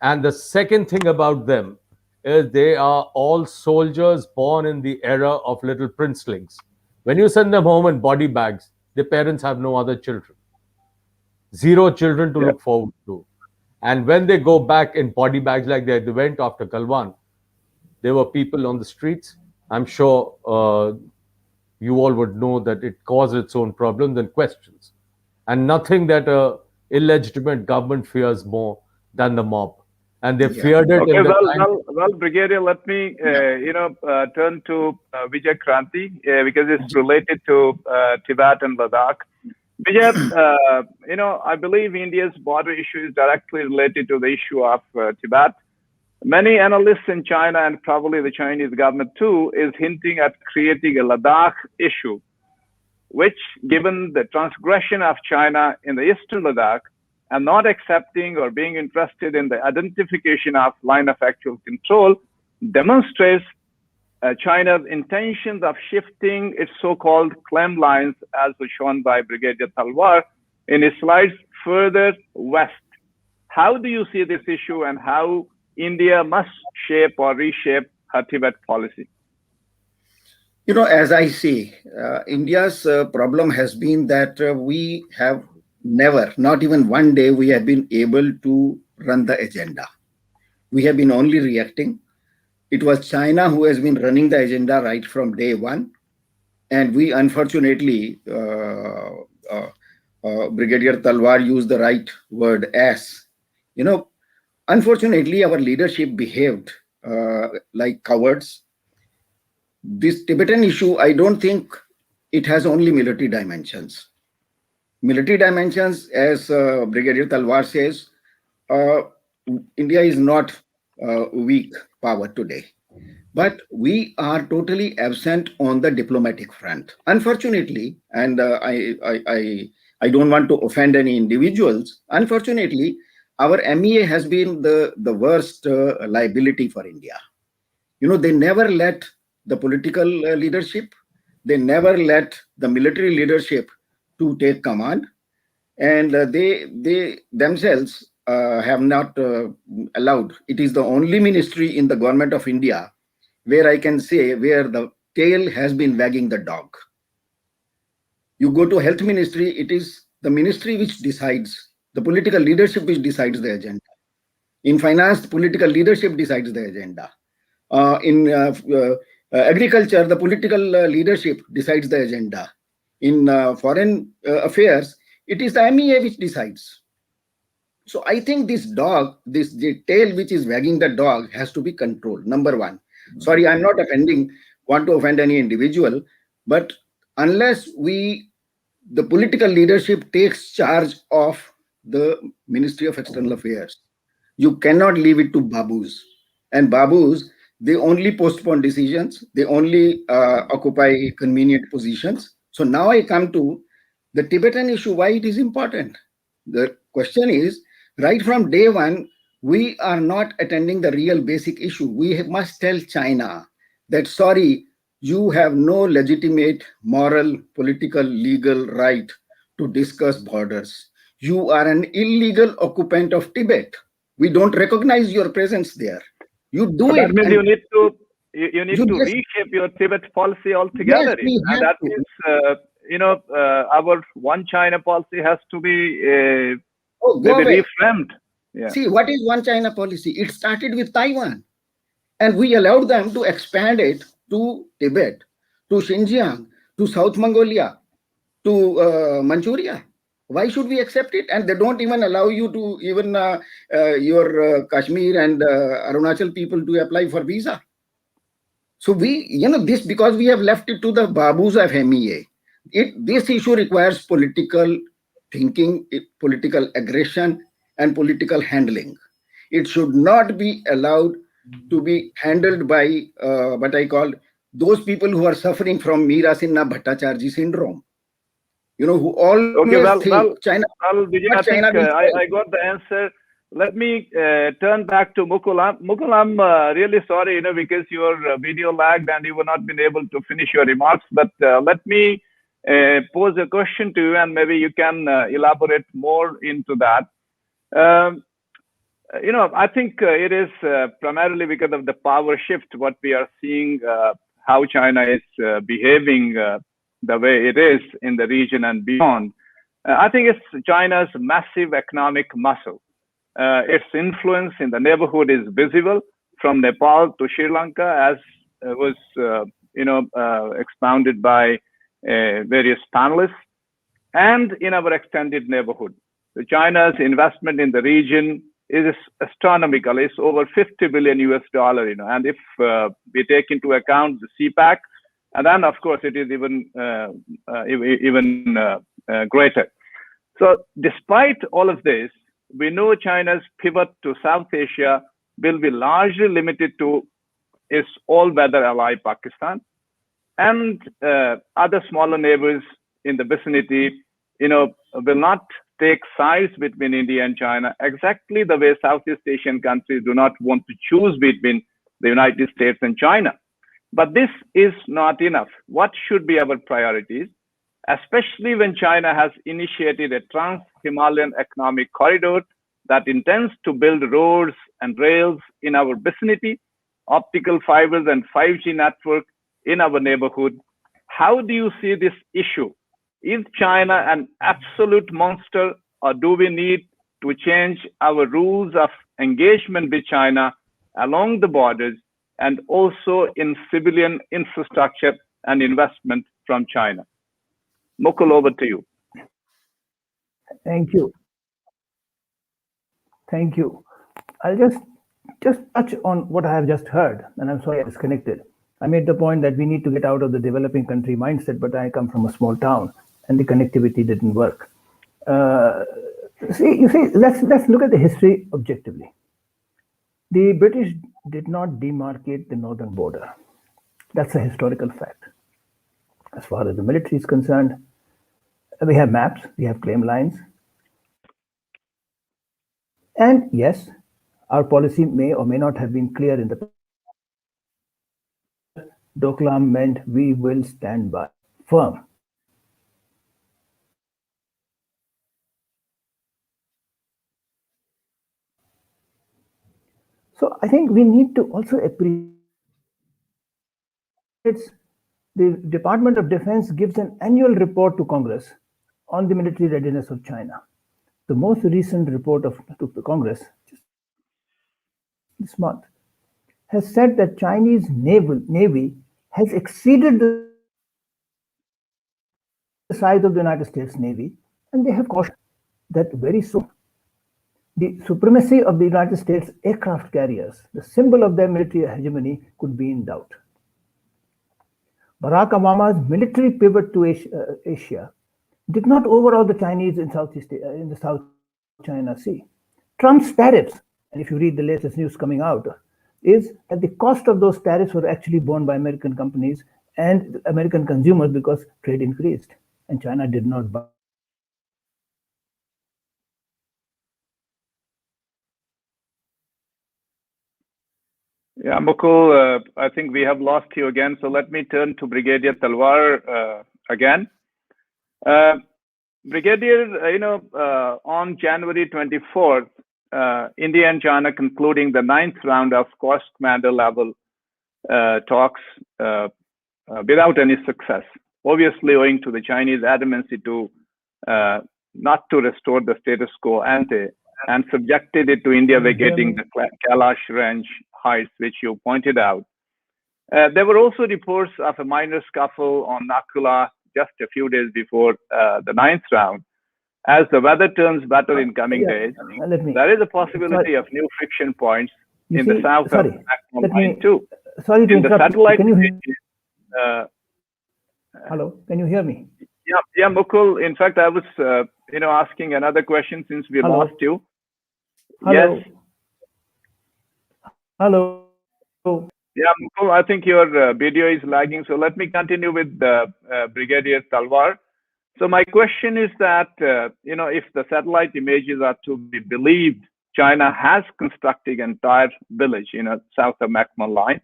And the second thing about them is they are all soldiers born in the era of little princelings. When you send them home in body bags, their parents have no other children. Zero children to look forward to. And when they go back in body bags like they went after Galwan, there were people on the streets. I'm sure you all would know that it caused its own problems and questions. And nothing that a illegitimate government fears more than the mob. And they feared it. Okay, well, Brigadier, let me turn to Vijay Kranti because it's related to Tibet and Ladakh. Vijay, I believe India's border issue is directly related to the issue of Tibet. Many analysts in China, and probably the Chinese government too, is hinting at creating a Ladakh issue, which, given the transgression of China in the eastern Ladakh, and not accepting or being interested in the identification of line of actual control, demonstrates China's intentions of shifting its so-called claim lines, as was shown by Brigadier Talwar in his slides, further west. How do you see this issue, and how India must shape or reshape her Tibet policy? As I see, India's problem has been that we have never, not even one day, we have been able to run the agenda. We have been only reacting. It was China who has been running the agenda right from day one. And we, unfortunately, Brigadier Talwar used the right word, as. Unfortunately, our leadership behaved like cowards. This Tibetan issue, I don't think it has only military dimensions. Military dimensions, as Brigadier Talwar says, India is not weak power today. But we are totally absent on the diplomatic front. Unfortunately, and I don't want to offend any individuals, unfortunately, our MEA has been the worst liability for India. They never let the political leadership, they never let the military leadership to take command, and they themselves have not allowed. It is the only ministry in the government of India where I can say where the tail has been wagging the dog. You go to health ministry, it is the ministry which decides, the political leadership which decides the agenda. In finance, political leadership decides the agenda. In agriculture, the political leadership decides the agenda. In foreign affairs, it is the MEA which decides. So I think this dog, the tail which is wagging the dog has to be controlled, number one. Sorry, I'm not want to offend any individual, but unless the political leadership takes charge of the Ministry of External Affairs, you cannot leave it to babus. And babus, they only postpone decisions, they only occupy convenient positions. So now I come to the Tibetan issue, why it is important. The question is, right from day one, we are not attending the real basic issue. We must tell China that, sorry, you have no legitimate moral, political, legal right to discuss borders. You are an illegal occupant of Tibet. We don't recognize your presence there. You do it. That means you need to reshape your Tibet policy altogether. Yes, and that means, our one China policy has to be maybe reframed. Yeah. See, what is one China policy? It started with Taiwan, and we allowed them to expand it to Tibet, to Xinjiang, to South Mongolia, to Manchuria. Why should we accept it? And they don't even allow you to even your Kashmir and Arunachal people to apply for visa. So we, this because we have left it to the babus of MEA. This issue requires political thinking, political aggression, and political handling. It should not be allowed to be handled by what I call those people who are suffering from Meera Sinha Bhattacharya syndrome. Who always think China. Well, Vijay, I think I got the answer. Let me turn back to Mukul. Mukul, I'm really sorry, because your video lagged and you were not been able to finish your remarks. But let me pose a question to you, and maybe you can elaborate more into that. I think it is primarily because of the power shift, what we are seeing, how China is behaving the way it is in the region and beyond. I think it's China's massive economic muscle. Its influence in the neighborhood is visible from Nepal to Sri Lanka, as was expounded by various panelists, and in our extended neighborhood. So China's investment in the region is astronomical. It's over $50 billion US, and if we take into account the CPAC, and then of course it is even greater. So despite all of this, we know China's pivot to South Asia will be largely limited to its all-weather ally Pakistan and other smaller neighbors in the vicinity, will not take sides between India and China exactly the way Southeast Asian countries do not want to choose between the United States and China. But this is not enough. What should be our priorities, especially when China has initiated a trans-Himalayan economic corridor that intends to build roads and rails in our vicinity, optical fibers and 5G network in our neighborhood? How do you see this issue? Is China an absolute monster, or do we need to change our rules of engagement with China along the borders and also in civilian infrastructure and investment from China? Mukul, over to you. Thank you. Thank you. I'll just touch on what I have just heard, and I'm sorry I disconnected. I made the point that we need to get out of the developing country mindset, but I come from a small town, and the connectivity didn't work. Let's look at the history objectively. The British did not demarcate the northern border. That's a historical fact. As far as the military is concerned, we have maps, we have claim lines. And yes, our policy may or may not have been clear in the Doklam meant we will stand by, firm. So I think we need to also appreciate the Department of Defense gives an annual report to Congress on the military readiness of China. The most recent report to the Congress this month has said that Chinese Navy has exceeded the size of the United States Navy, and they have cautioned that very soon the supremacy of the United States aircraft carriers, the symbol of their military hegemony, could be in doubt. Barack Obama's military pivot to Asia did not overawe the Chinese in the South China Sea. Trump's tariffs, and if you read the latest news coming out, is that the cost of those tariffs were actually borne by American companies and American consumers because trade increased, and China did not buy. Yeah, Mukul, I think we have lost you again. So let me turn to Brigadier Talwar again. Brigadier, on January 24th, India and China concluding the 9th round of Coast Commander level talks without any success, obviously owing to the Chinese adamancy to not to restore the status quo ante, and subjected it to India vacating the Kailash Range heights, which you pointed out. There were also reports of a minor scuffle on Nakula just a few days before the 9th round. As the weather turns better in coming days, there is a possibility of new friction points in the south of Maximum Line too. Sorry to interrupt. Can you Hello, can you hear me? Yeah, Mukul. In fact, I was, asking another question since we lost you. Hello. Yes. Hello. Yeah, Mukul, I think your video is lagging. So let me continue with Brigadier Talwar. So my question is that, if the satellite images are to be believed, China has constructed an entire village, south of Maximum Line.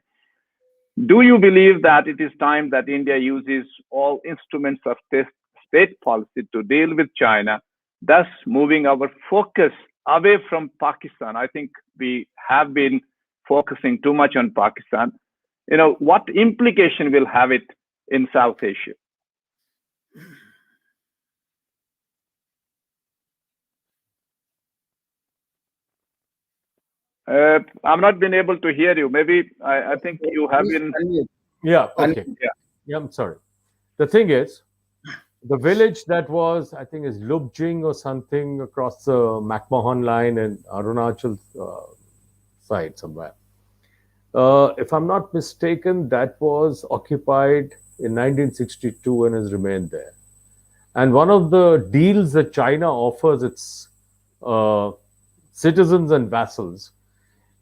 Do you believe that it is time that India uses all instruments of state policy to deal with China, thus moving our focus away from Pakistan? I think we have been focusing too much on Pakistan. What implication will have it in South Asia? I've not been able to hear you. Maybe I think you have been. Yeah. Okay. Yeah. I'm sorry. The thing is, the village that was, I think, is Lubjing or something across the McMahon line and Arunachal side somewhere. If I'm not mistaken, that was occupied in 1962 and has remained there. And one of the deals that China offers its citizens and vassals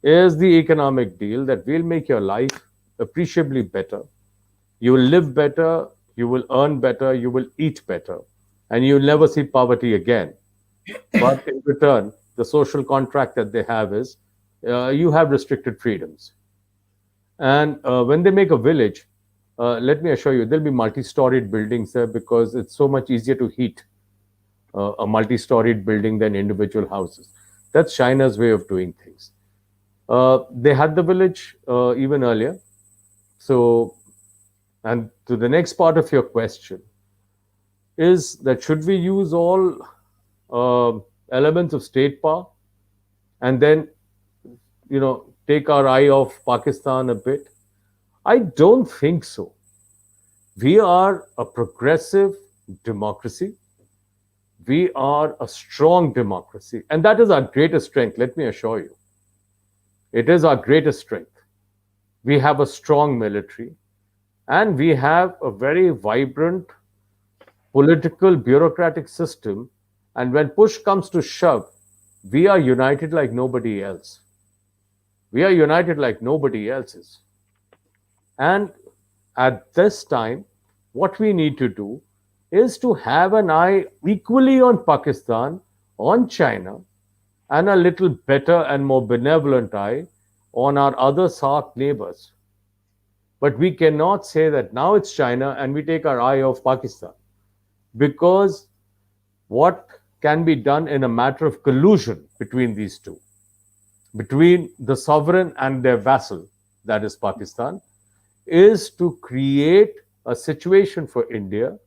is the economic deal that will make your life appreciably better. You will live better, you will earn better, you will eat better, and you'll never see poverty again. But in return, the social contract that they have is you have restricted freedoms. And when they make a village, let me assure you, there'll be multi-storied buildings there because it's so much easier to heat a multi-storied building than individual houses. That's China's way of doing things. They had the village even earlier. So, and to the next part of your question is that should we use all elements of state power and then, take our eye off Pakistan a bit? I don't think so. We are a progressive democracy. We are a strong democracy. And that is our greatest strength, let me assure you. It is our greatest strength. We have a strong military and we have a very vibrant political bureaucratic system. And when push comes to shove, we are united like nobody else. We are united like nobody else is. And at this time, what we need to do is to have an eye equally on Pakistan, on China, and a little better and more benevolent eye on our other SAARC neighbors. But we cannot say that now it's China and we take our eye off Pakistan, because what can be done in a matter of collusion between these two, between the sovereign and their vassal, that is Pakistan, is to create a situation for India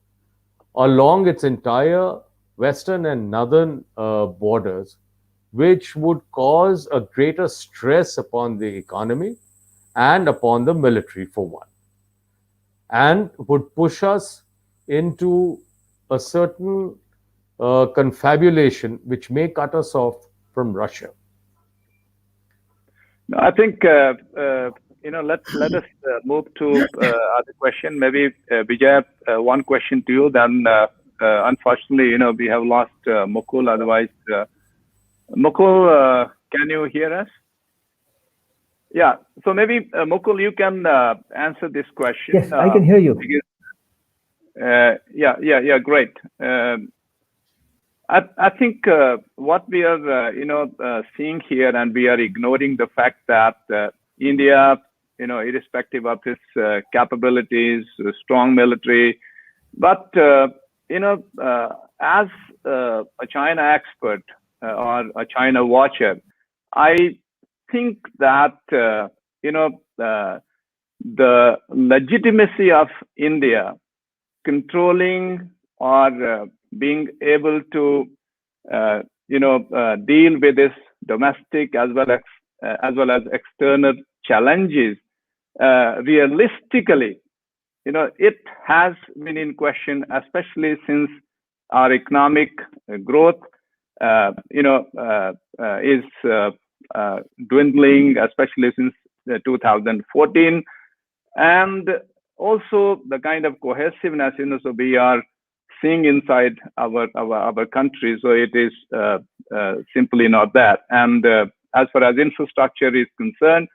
along its entire western and northern borders, which would cause a greater stress upon the economy and upon the military for one, and would push us into a certain confabulation which may cut us off from Russia. No, I think let us move to other question. Maybe Vijay, one question to you. Then, unfortunately, we have lost Mukul. Otherwise, Mukul, can you hear us? Yeah. So maybe Mukul, you can answer this question. Yes, I can hear you. Yeah. Great. I think what we are, seeing here, and we are ignoring the fact that India, irrespective of its capabilities, strong military, but as a China expert or a China watcher, I think that the legitimacy of India controlling or being able to deal with this domestic as well as external challenges realistically, it has been in question, especially since our economic growth is dwindling, especially since 2014, and also the kind of cohesiveness so we are seeing inside our country. So it is simply not that. And as far as infrastructure is concerned,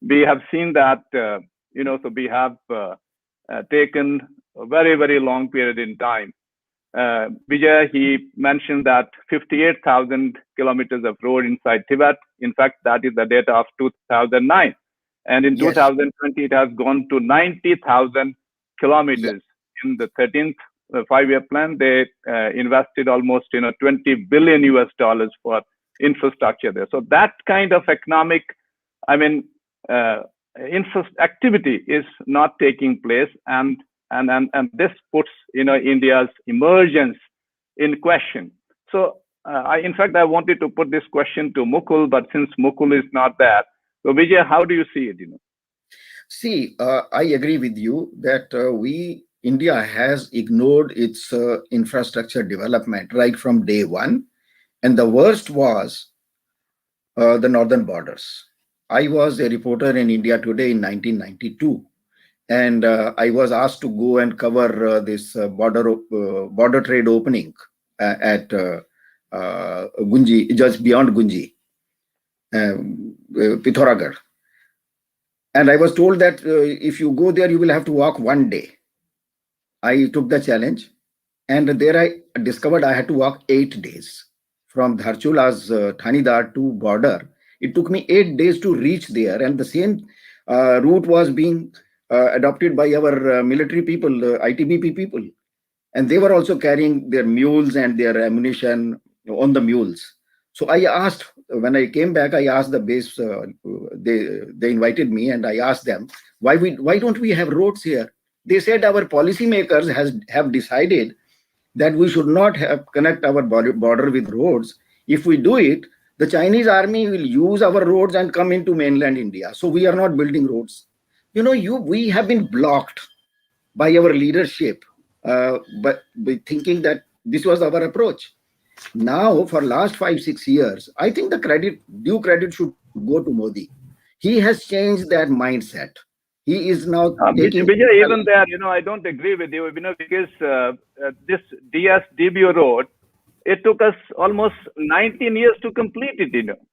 we have seen that so we have taken a very, very long period in time. Vijay, he mentioned that 58,000 kilometers of road inside Tibet. In fact, that is the data of 2009. And in 2020, it has gone to 90,000 kilometers. In the 13th five-year plan, they invested almost $20 billion for infrastructure there. So that kind of economic, activity is not taking place, and this puts India's emergence in question. So in fact, I wanted to put this question to Mukul, but since Mukul is not there, so Vijay, how do you see it? See, I agree with you that India has ignored its infrastructure development right from day one, and the worst was the northern borders. I was a reporter in India Today in 1992, and I was asked to go and cover this border trade opening at Gunji, just beyond Gunji, Pithoragarh. And I was told that if you go there, you will have to walk one day. I took the challenge, and there I discovered I had to walk 8 days from Dharchula's Thanidar to border. It took me 8 days to reach there, and the same route was being adopted by our military people, ITBP people. And they were also carrying their mules and their ammunition on the mules. So I asked, when I came back, I asked the base, they invited me and I asked them, why don't we have roads here? They said our policymakers have decided that we should not connect our border with roads. If we do it, the Chinese army will use our roads and come into mainland India. So we are not building roads. We have been blocked by our leadership, but by thinking that this was our approach. Now, for last 5-6 years, I think the due credit should go to Modi. He has changed that mindset. He is now taking. Vijay, even there, I don't agree with you, because this DSDBO road, it took us almost 19 years to complete it,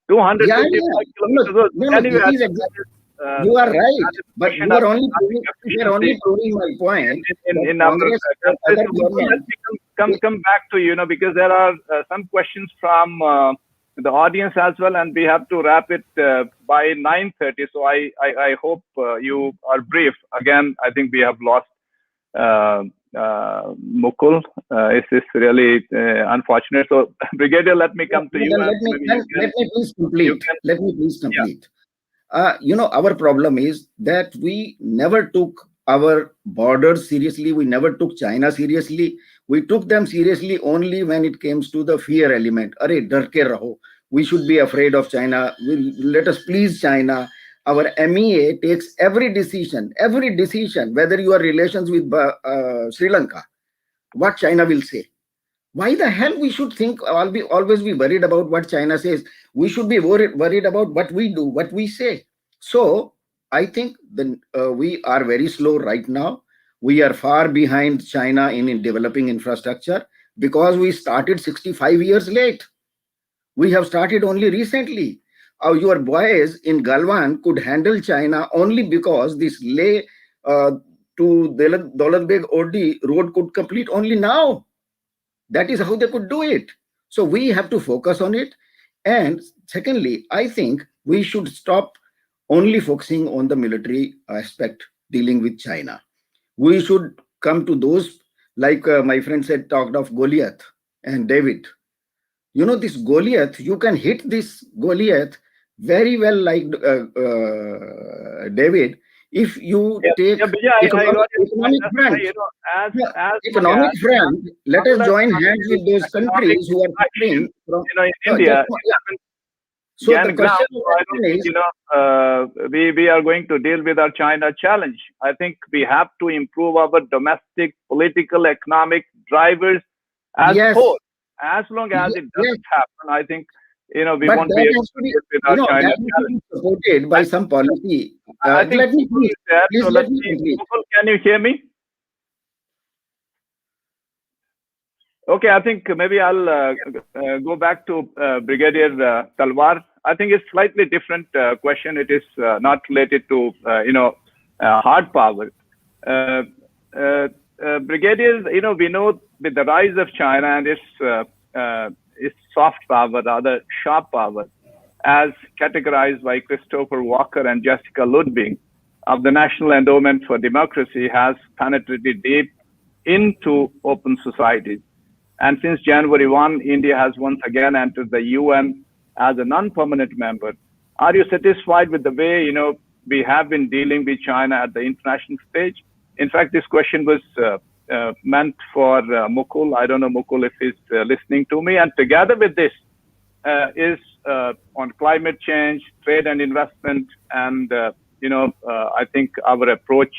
255 kilometers. You are right, but you are only proving my point. Let me come back to you, because there are some questions from the audience as well, and we have to wrap it by 9:30. So I hope you are brief. Again, I think we have lost Mukul. It's really unfortunate. So, Brigadier, let me come to you. Let me please complete. Our problem is that we never took our borders seriously. We never took China seriously. We took them seriously only when it came to the fear element. Arey, dar ke raho. We should be afraid of China. Let us please China. Our MEA takes every decision, whether your relations with Sri Lanka, what China will say. Why the hell we should always be worried about what China says? We should be worried about what we do, what we say. So I think we are very slow right now. We are far behind China in developing infrastructure because we started 65 years late. We have started only recently. Your boys in Galwan could handle China only because this Leh to Daulat Beg Odi road could complete only now. That is how they could do it. So we have to focus on it. And secondly, I think we should stop only focusing on the military aspect dealing with China. We should come to those, like my friend said, talked of Goliath and David. This Goliath, you can hit this Goliath very well like David, if you take economic front, let us join hands with those countries who are suffering from India. So the question is, we are going to deal with our China challenge. I think we have to improve our domestic, political, economic drivers as whole. As long as it doesn't happen, I think we won't be able to deal with our China challenge. Supported by some policy. I think let me please let me complete. Can you hear me? Okay, I think maybe I'll go back to Brigadier Talwar. I think it's slightly different question. It is not related to hard power. Brigadier, we know with the rise of China and its soft power, rather sharp power, as categorized by Christopher Walker and Jessica Ludwig of the National Endowment for Democracy, has penetrated deep into open societies. And since January 1, India has once again entered the UN as a non-permanent member. Are you satisfied with the way we have been dealing with China at the international stage? In fact, this question was meant for Mukul. I don't know, Mukul, if he's listening to me. And together with this is on climate change, trade and investment, and I think our approach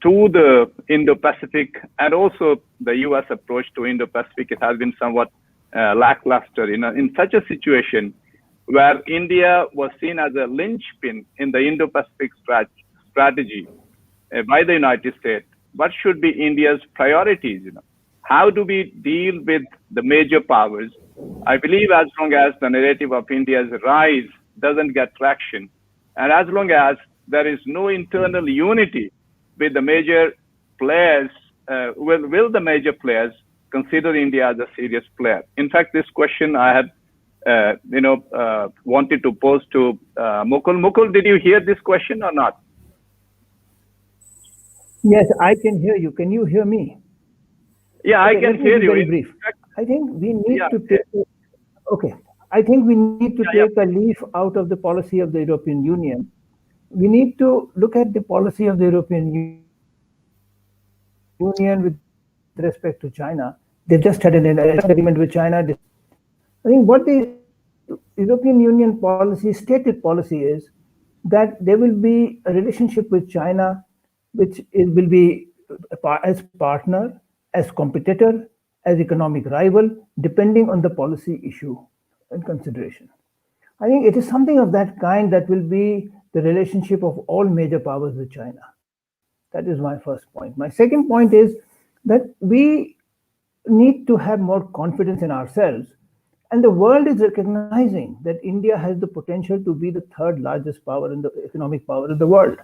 to the Indo-Pacific and also the U.S. approach to Indo-Pacific, it has been somewhat lackluster. In such a situation where India was seen as a linchpin in the Indo-Pacific strategy by the United States, what should be India's priorities? How do we deal with the major powers? I believe as long as the narrative of India's rise doesn't get traction, and as long as there is no internal unity with the major players, will the major players consider India as a serious player? In fact, this question I had wanted to pose to Mukul. Mukul, did you hear this question or not? Yes, I can hear you. Can you hear me? Yeah, Okay, I can let me hear be you. very brief. I think we need Yeah, to take. Okay, I think we need to yeah. take a leaf out of the policy of the European Union. We need to look at the policy of the European Union with respect to China. They've just had an agreement with China. I think what the European Union policy, stated policy is that there will be a relationship with China, which will be as partner, as competitor, as economic rival, depending on the policy issue and consideration. I think it is something of that kind that will be the relationship of all major powers with China. That is my first point. My second point is that we need to have more confidence in ourselves. And the world is recognizing that India has the potential to be the third largest power in the economic power in the world.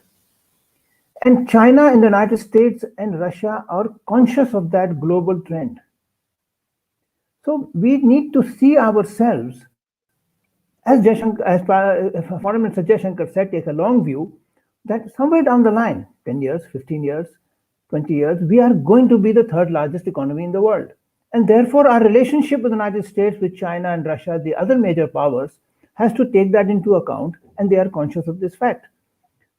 And China and the United States and Russia are conscious of that global trend. So we need to see ourselves, as Foreign Minister Jaishankar said, take a long view that somewhere down the line, 10 years, 15 years, 20 years, we are going to be the third largest economy in the world. And therefore, our relationship with the United States, with China and Russia, the other major powers, has to take that into account, and they are conscious of this fact.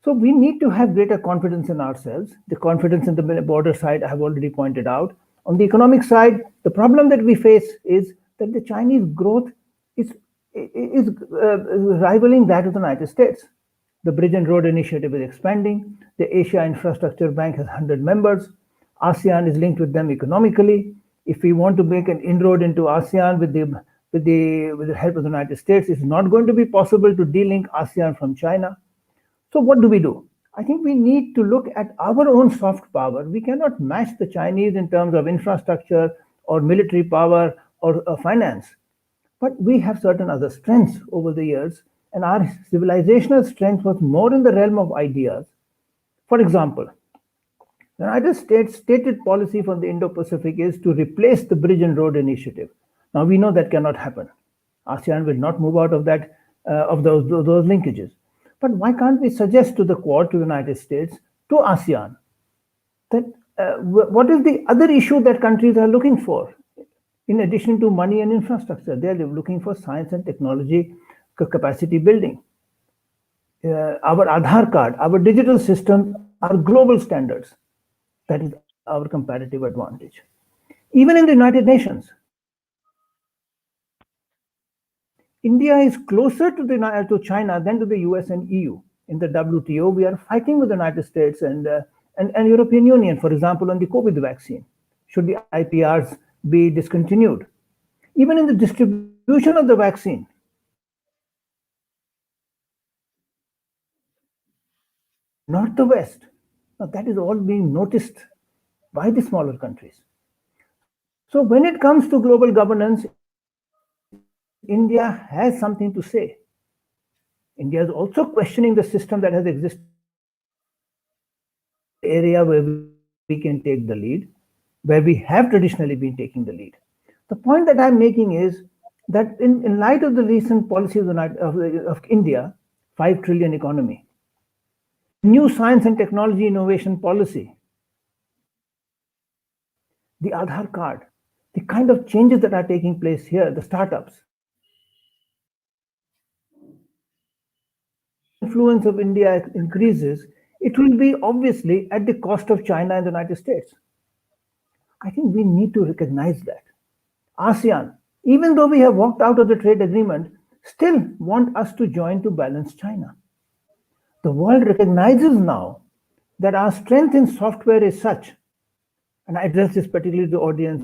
So we need to have greater confidence in ourselves. The confidence in the border side, I have already pointed out. On the economic side, the problem that we face is that the Chinese growth is rivaling that of the United States. The Bridge and Road Initiative is expanding. The Asia Infrastructure Bank has 100 members. ASEAN is linked with them economically. If we want to make an inroad into ASEAN with the help of the United States, it's not going to be possible to de-link ASEAN from China. So what do? I think we need to look at our own soft power. We cannot match the Chinese in terms of infrastructure or military power or finance. But we have certain other strengths over the years, and our civilizational strength was more in the realm of ideas. For example, the United States' stated policy for the Indo-Pacific is to replace the Bridge and Road Initiative. Now we know that cannot happen. ASEAN will not move out of that of those linkages. But why can't we suggest to the Quad, to the United States, to ASEAN, that what is the other issue that countries are looking for? In addition to money and infrastructure, they are looking for science and technology capacity building. Our Aadhaar card, our digital systems are global standards. That is our comparative advantage. Even in the United Nations, India is closer to China than to the US and EU. In the WTO, we are fighting with the United States and European Union, for example, on the COVID vaccine. Should the IPRs be discontinued? Even in the distribution of the vaccine, not the West. Now, that is all being noticed by the smaller countries. So when it comes to global governance, India has something to say. India is also questioning the system that has existed, area where we can take the lead, where we have traditionally been taking the lead. The point that I'm making is that in light of the recent policy of India, 5 trillion economy, new science and technology innovation policy, the Aadhaar card, the kind of changes that are taking place here, the startups, influence of India increases, it will be obviously at the cost of China and the United States. I think we need to recognize that. ASEAN, even though we have walked out of the trade agreement, still want us to join to balance China. The world recognizes now that our strength in software is such, and I address this particularly to the audience,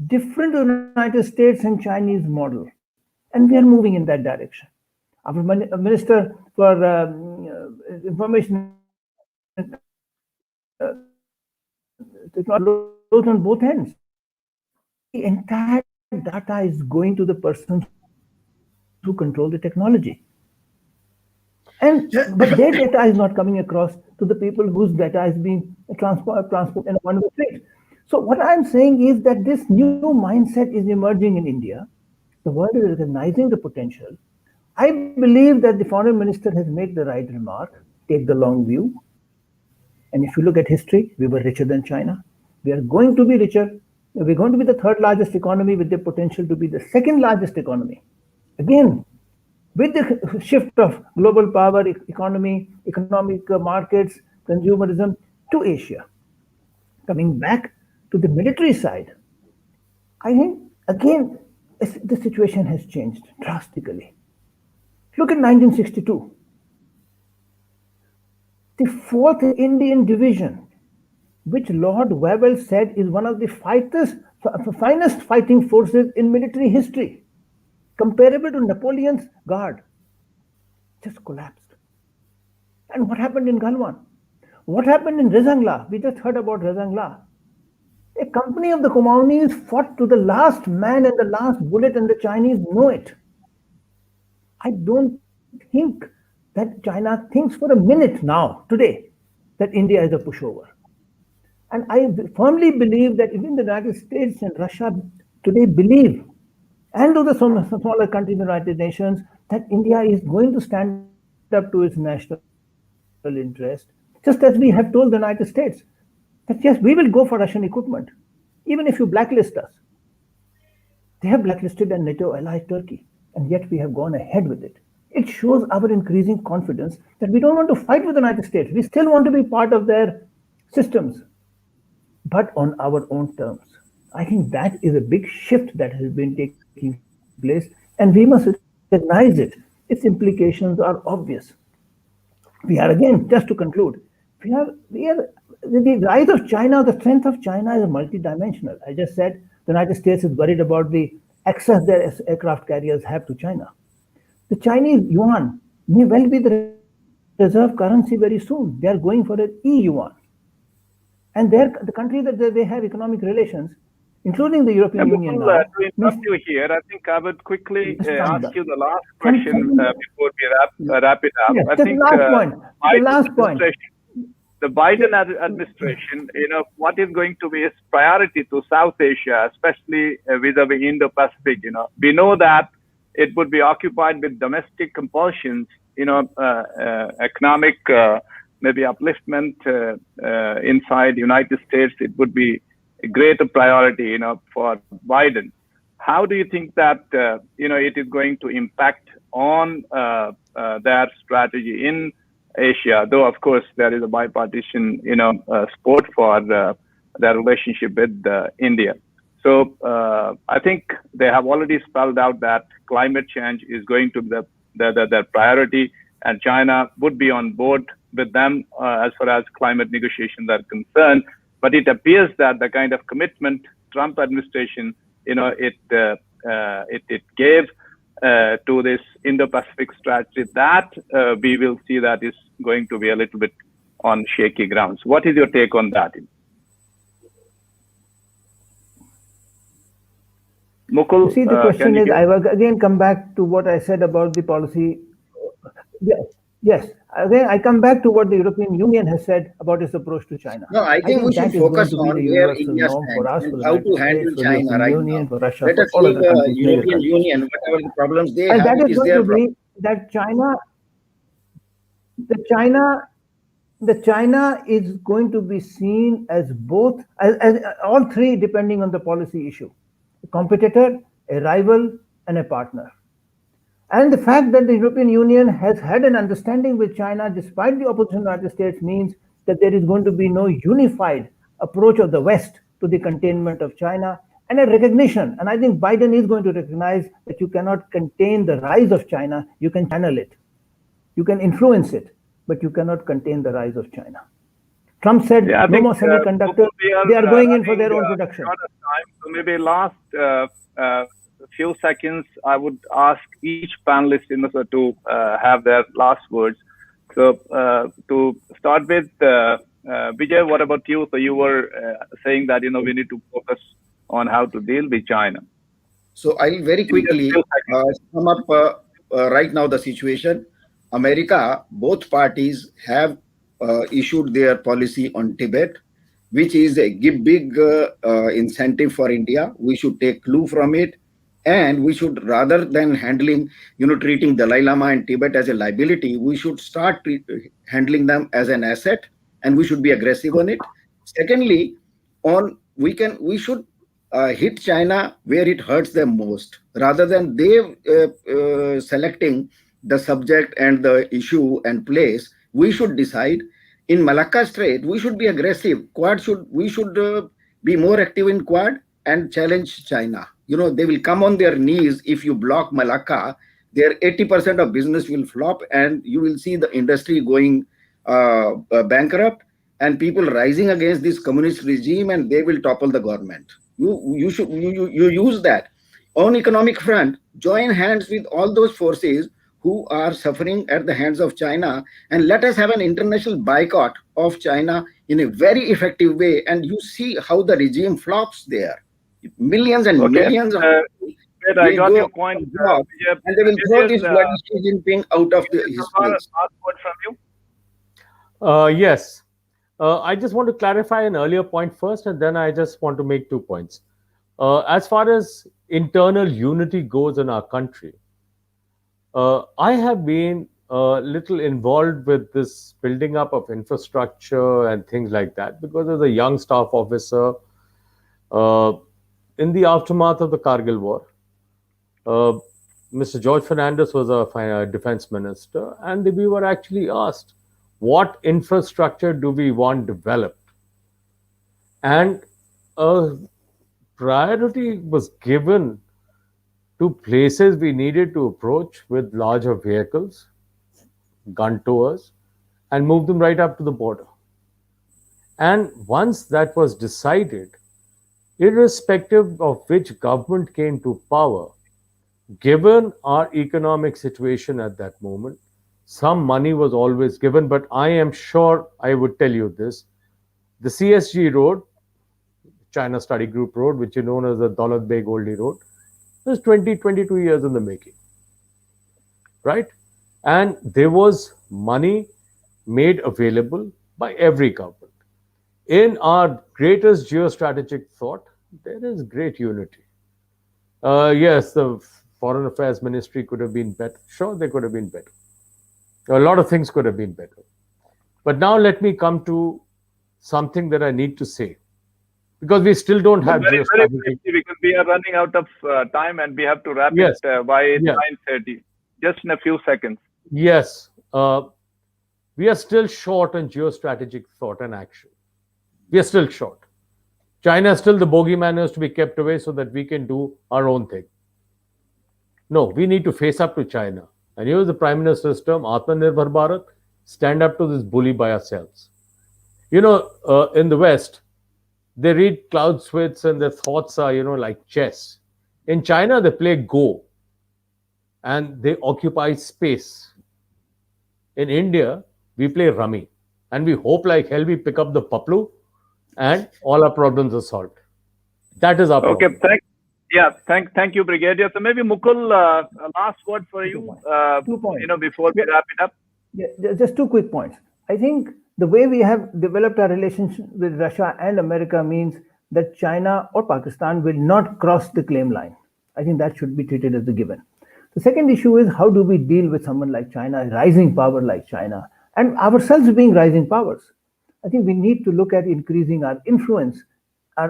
different to the United States and Chinese model, and we are moving in that direction. Our Minister for Information Technology on both ends. The entire data is going to the persons who control the technology. But their data is not coming across to the people whose data is being transport in a one-way street. So what I'm saying is that this new mindset is emerging in India. The world is recognizing the potential. I believe that the foreign minister has made the right remark. Take the long view. And if you look at history, we were richer than China. We are going to be richer. We're going to be the third largest economy with the potential to be the second largest economy. Again, with the shift of global power, economy, economic markets, consumerism to Asia. Coming back to the military side, I think again the situation has changed drastically. Look at 1962. The 4th Indian Division, which Lord Wavell said is one of the finest fighting forces in military history, comparable to Napoleon's Guard, just collapsed. And what happened in Galwan? What happened in Razangla? We just heard about Razangla. A company of the Comaunis fought to the last man and the last bullet, and the Chinese know it. I don't think that China thinks for a minute now, today, that India is a pushover. And I firmly believe that even the United States and Russia today believe, and to the smaller countries in the United Nations, that India is going to stand up to its national interest, just as we have told the United States that yes, we will go for Russian equipment, even if you blacklist us. They have blacklisted a NATO ally, Turkey, and yet we have gone ahead with it. It shows our increasing confidence that we don't want to fight with the United States. We still want to be part of their systems, but on our own terms. I think that is a big shift that has been taking place, and we must recognize it. Its implications are obvious. We are, again, just to conclude, the rise of China, the strength of China is multidimensional. I just said the United States is worried about the access their aircraft carriers have to China. The Chinese yuan may well be the reserve currency very soon. They are going for an e-yuan. And the countries that they have economic relations, including the European Union now. To interrupt you here, I think I would quickly ask you the last question before we wrap it up. Yes, I think the last point. The Biden administration, what is going to be its priority to South Asia, especially vis-a-vis Indo-Pacific? We know that it would be occupied with domestic compulsions, economic maybe upliftment inside the United States. It would be a greater priority, for Biden. How do you think that, it is going to impact on their strategy in Asia? Though, of course, there is a bipartisan, support for their relationship with India. So I think they have already spelled out that climate change is going to be their priority, and China would be on board with them as far as climate negotiations are concerned. But it appears that the kind of commitment Trump administration, it gave to this Indo-Pacific strategy, that we will see that is going to be a little bit on shaky grounds. What is your take on that? Mukul, see, the question is, I will again come back to what I said about the policy. Yes. Again, I come back to what the European Union has said about its approach to China. No, I think we should focus on where India stands and how to handle China right now. Let us leave the European Union, whatever the problems they have, that it is their problem. That China is going to be seen as both, as all three, depending on the policy issue: a competitor, a rival, and a partner. And the fact that the European Union has had an understanding with China despite the opposition of the United States means that there is going to be no unified approach of the West to the containment of China, and a recognition. And I think Biden is going to recognize that you cannot contain the rise of China. You can channel it. You can influence it, but you cannot contain the rise of China. Trump said no more semiconductors. They are going in for their own production. So maybe last few seconds, I would ask each panelist to have their last words. So to start with, Vijay, what about you? So you were saying that we need to focus on how to deal with China. So I'll very quickly sum up right now the situation. America, both parties have issued their policy on Tibet, which is a big incentive for India. We should take clue from it, and we should, rather than handling, treating Dalai Lama and Tibet as a liability, we should start handling them as an asset, and we should be aggressive on it. Secondly, we should hit China where it hurts them most, rather than they selecting the subject and the issue and place. We should decide. In Malacca Strait, we should be aggressive. We should be more active in Quad and challenge China. They will come on their knees if you block Malacca. Their 80% of business will flop, and you will see the industry going bankrupt, and people rising against this communist regime, and they will topple the government. You use that. On economic front, join hands with all those forces who are suffering at the hands of China, and let us have an international boycott of China in a very effective way. And you see how the regime flops there. Millions and millions of people I got your point. And they will throw this bloody Xi Jinping out of his place. From you? Yes. I just want to clarify an earlier point first, and then I just want to make 2 points. As far as internal unity goes in our country, I have been a little involved with this building up of infrastructure and things like that, because as a young staff officer in the aftermath of the Kargil War, Mr. George Fernandez was a defense minister, and we were actually asked, what infrastructure do we want developed? And priority was given to places we needed to approach with larger vehicles, gun towers, and move them right up to the border. And once that was decided, irrespective of which government came to power, given our economic situation at that moment, some money was always given. But I am sure I would tell you this: the CSG road, China Study Group Road, which is known as the Daulat Beg Oldie Road, was 22 years in the making, right? And there was money made available by every government. In our greatest geostrategic thought, there is great unity. Yes, the Foreign Affairs Ministry could have been better. Sure, they could have been better. A lot of things could have been better. But now let me come to something that I need to say, because we still don't have very briefly, because we are running out of time and we have to wrap it by 9:30. Just in a few seconds. Yes. We are still short on geostrategic thought and action. We are still short. China is still the bogeyman who has to be kept away so that we can do our own thing. No, we need to face up to China. And here's the Prime Minister's term, Atmanirbhar Bharat, stand up to this bully by ourselves. In the West, they read Clausewitz and their thoughts are, like chess. In China, they play Go and they occupy space. In India, we play Rummy, and we hope like hell we pick up the Paplu and all our problems are solved. That is our problem. Okay, thank you, Brigadier. So maybe Mukul, last word for you. 2 points. Before we wrap it up. Yeah, just 2 quick points. I think the way we have developed our relationship with Russia and America means that China or Pakistan will not cross the claim line. I think that should be treated as a given. The second issue is, how do we deal with someone like China, a rising power like China, and ourselves being rising powers? I think we need to look at increasing our influence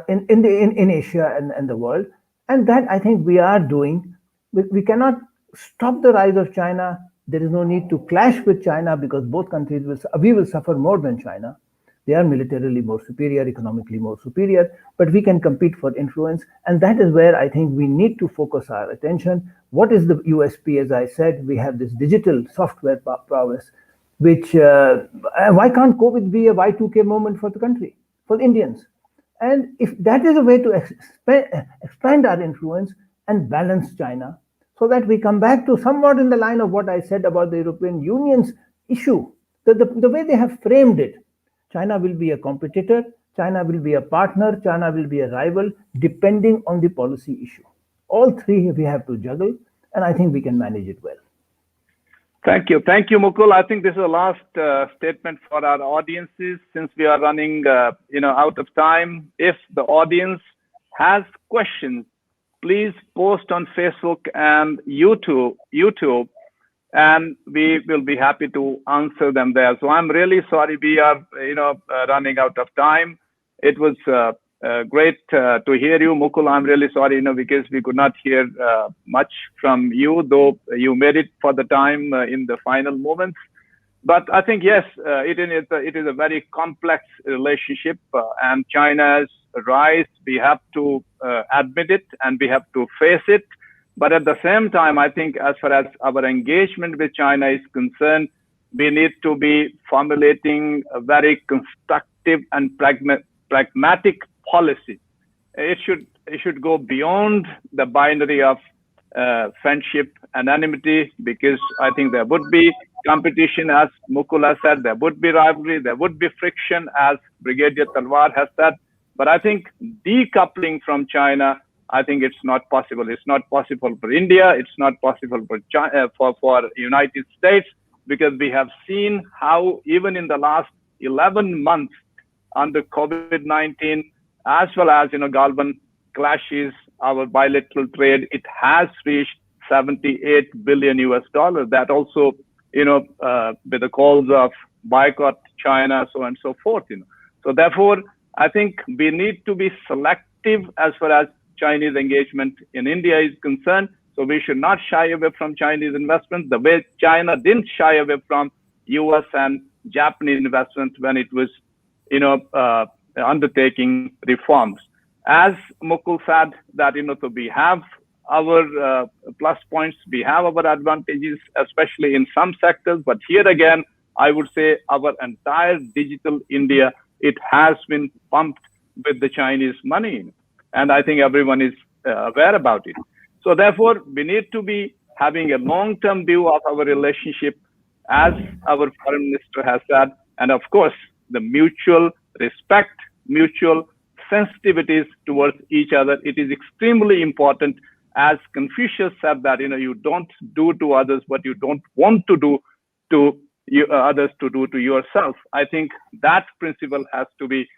in Asia and the world. And that I think we are doing. We cannot stop the rise of China. There is no need to clash with China, because both countries will suffer more than China. They are militarily more superior, economically more superior, but we can compete for influence. And that is where I think we need to focus our attention. What is the USP? As I said, we have this digital software prowess, which, why can't COVID be a Y2K moment for the country, for the Indians? And if that is a way to expand our influence and balance China, so that we come back to somewhat in the line of what I said about the European Union's issue, the way they have framed it, China will be a competitor, China will be a partner, China will be a rival, depending on the policy issue. All three we have to juggle, and I think we can manage it well. Thank you, Mukul. I think this is the last statement for our audiences, since we are running, out of time. If the audience has questions, please post on Facebook and YouTube, and we will be happy to answer them there. So I'm really sorry we are, running out of time. It was great to hear you, Mukul. I'm really sorry, because we could not hear much from you, though you made it for the time in the final moments. But I think, yes, it is a very complex relationship, and China's rise, we have to admit it, and we have to face it. But at the same time, I think as far as our engagement with China is concerned, we need to be formulating a very constructive and pragmatic policy. It should go beyond the binary of friendship and enmity, because I think there would be competition, as Mukul has said, there would be rivalry, there would be friction, as Brigadier Talwar has said. But I think decoupling from China, I think it's not possible. It's not possible for India. It's not possible for China, for United States, because we have seen how even in the last 11 months under COVID-19, as well as Galvan clashes, our bilateral trade, it has reached $78 billion. That also, with the calls of boycott China, so on and so forth. So therefore, I think we need to be selective as far as Chinese engagement in India is concerned. So we should not shy away from Chinese investments the way China didn't shy away from US and Japanese investments when it was, undertaking reforms. As Mukul said, that, so we have our plus points, we have our advantages, especially in some sectors. But here again, I would say our entire digital India, it has been pumped with the Chinese money. And I think everyone is aware about it. So therefore, we need to be having a long-term view of our relationship, as our foreign minister has said, and of course, the mutual respect, mutual sensitivities towards each other. It is extremely important, as Confucius said, that you don't do to others what you don't want to do to others to do to yourself. I think that principle has to be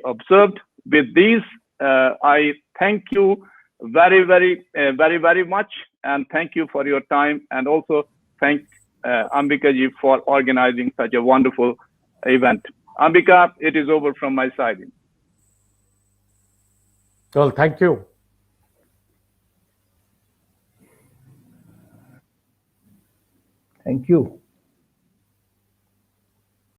observed. With these, I thank you very, very, very, very much, and thank you for your time, and also thank Ambika ji for organizing such a wonderful event. Ambika, it is over from my side. Well, thank you. Thank you.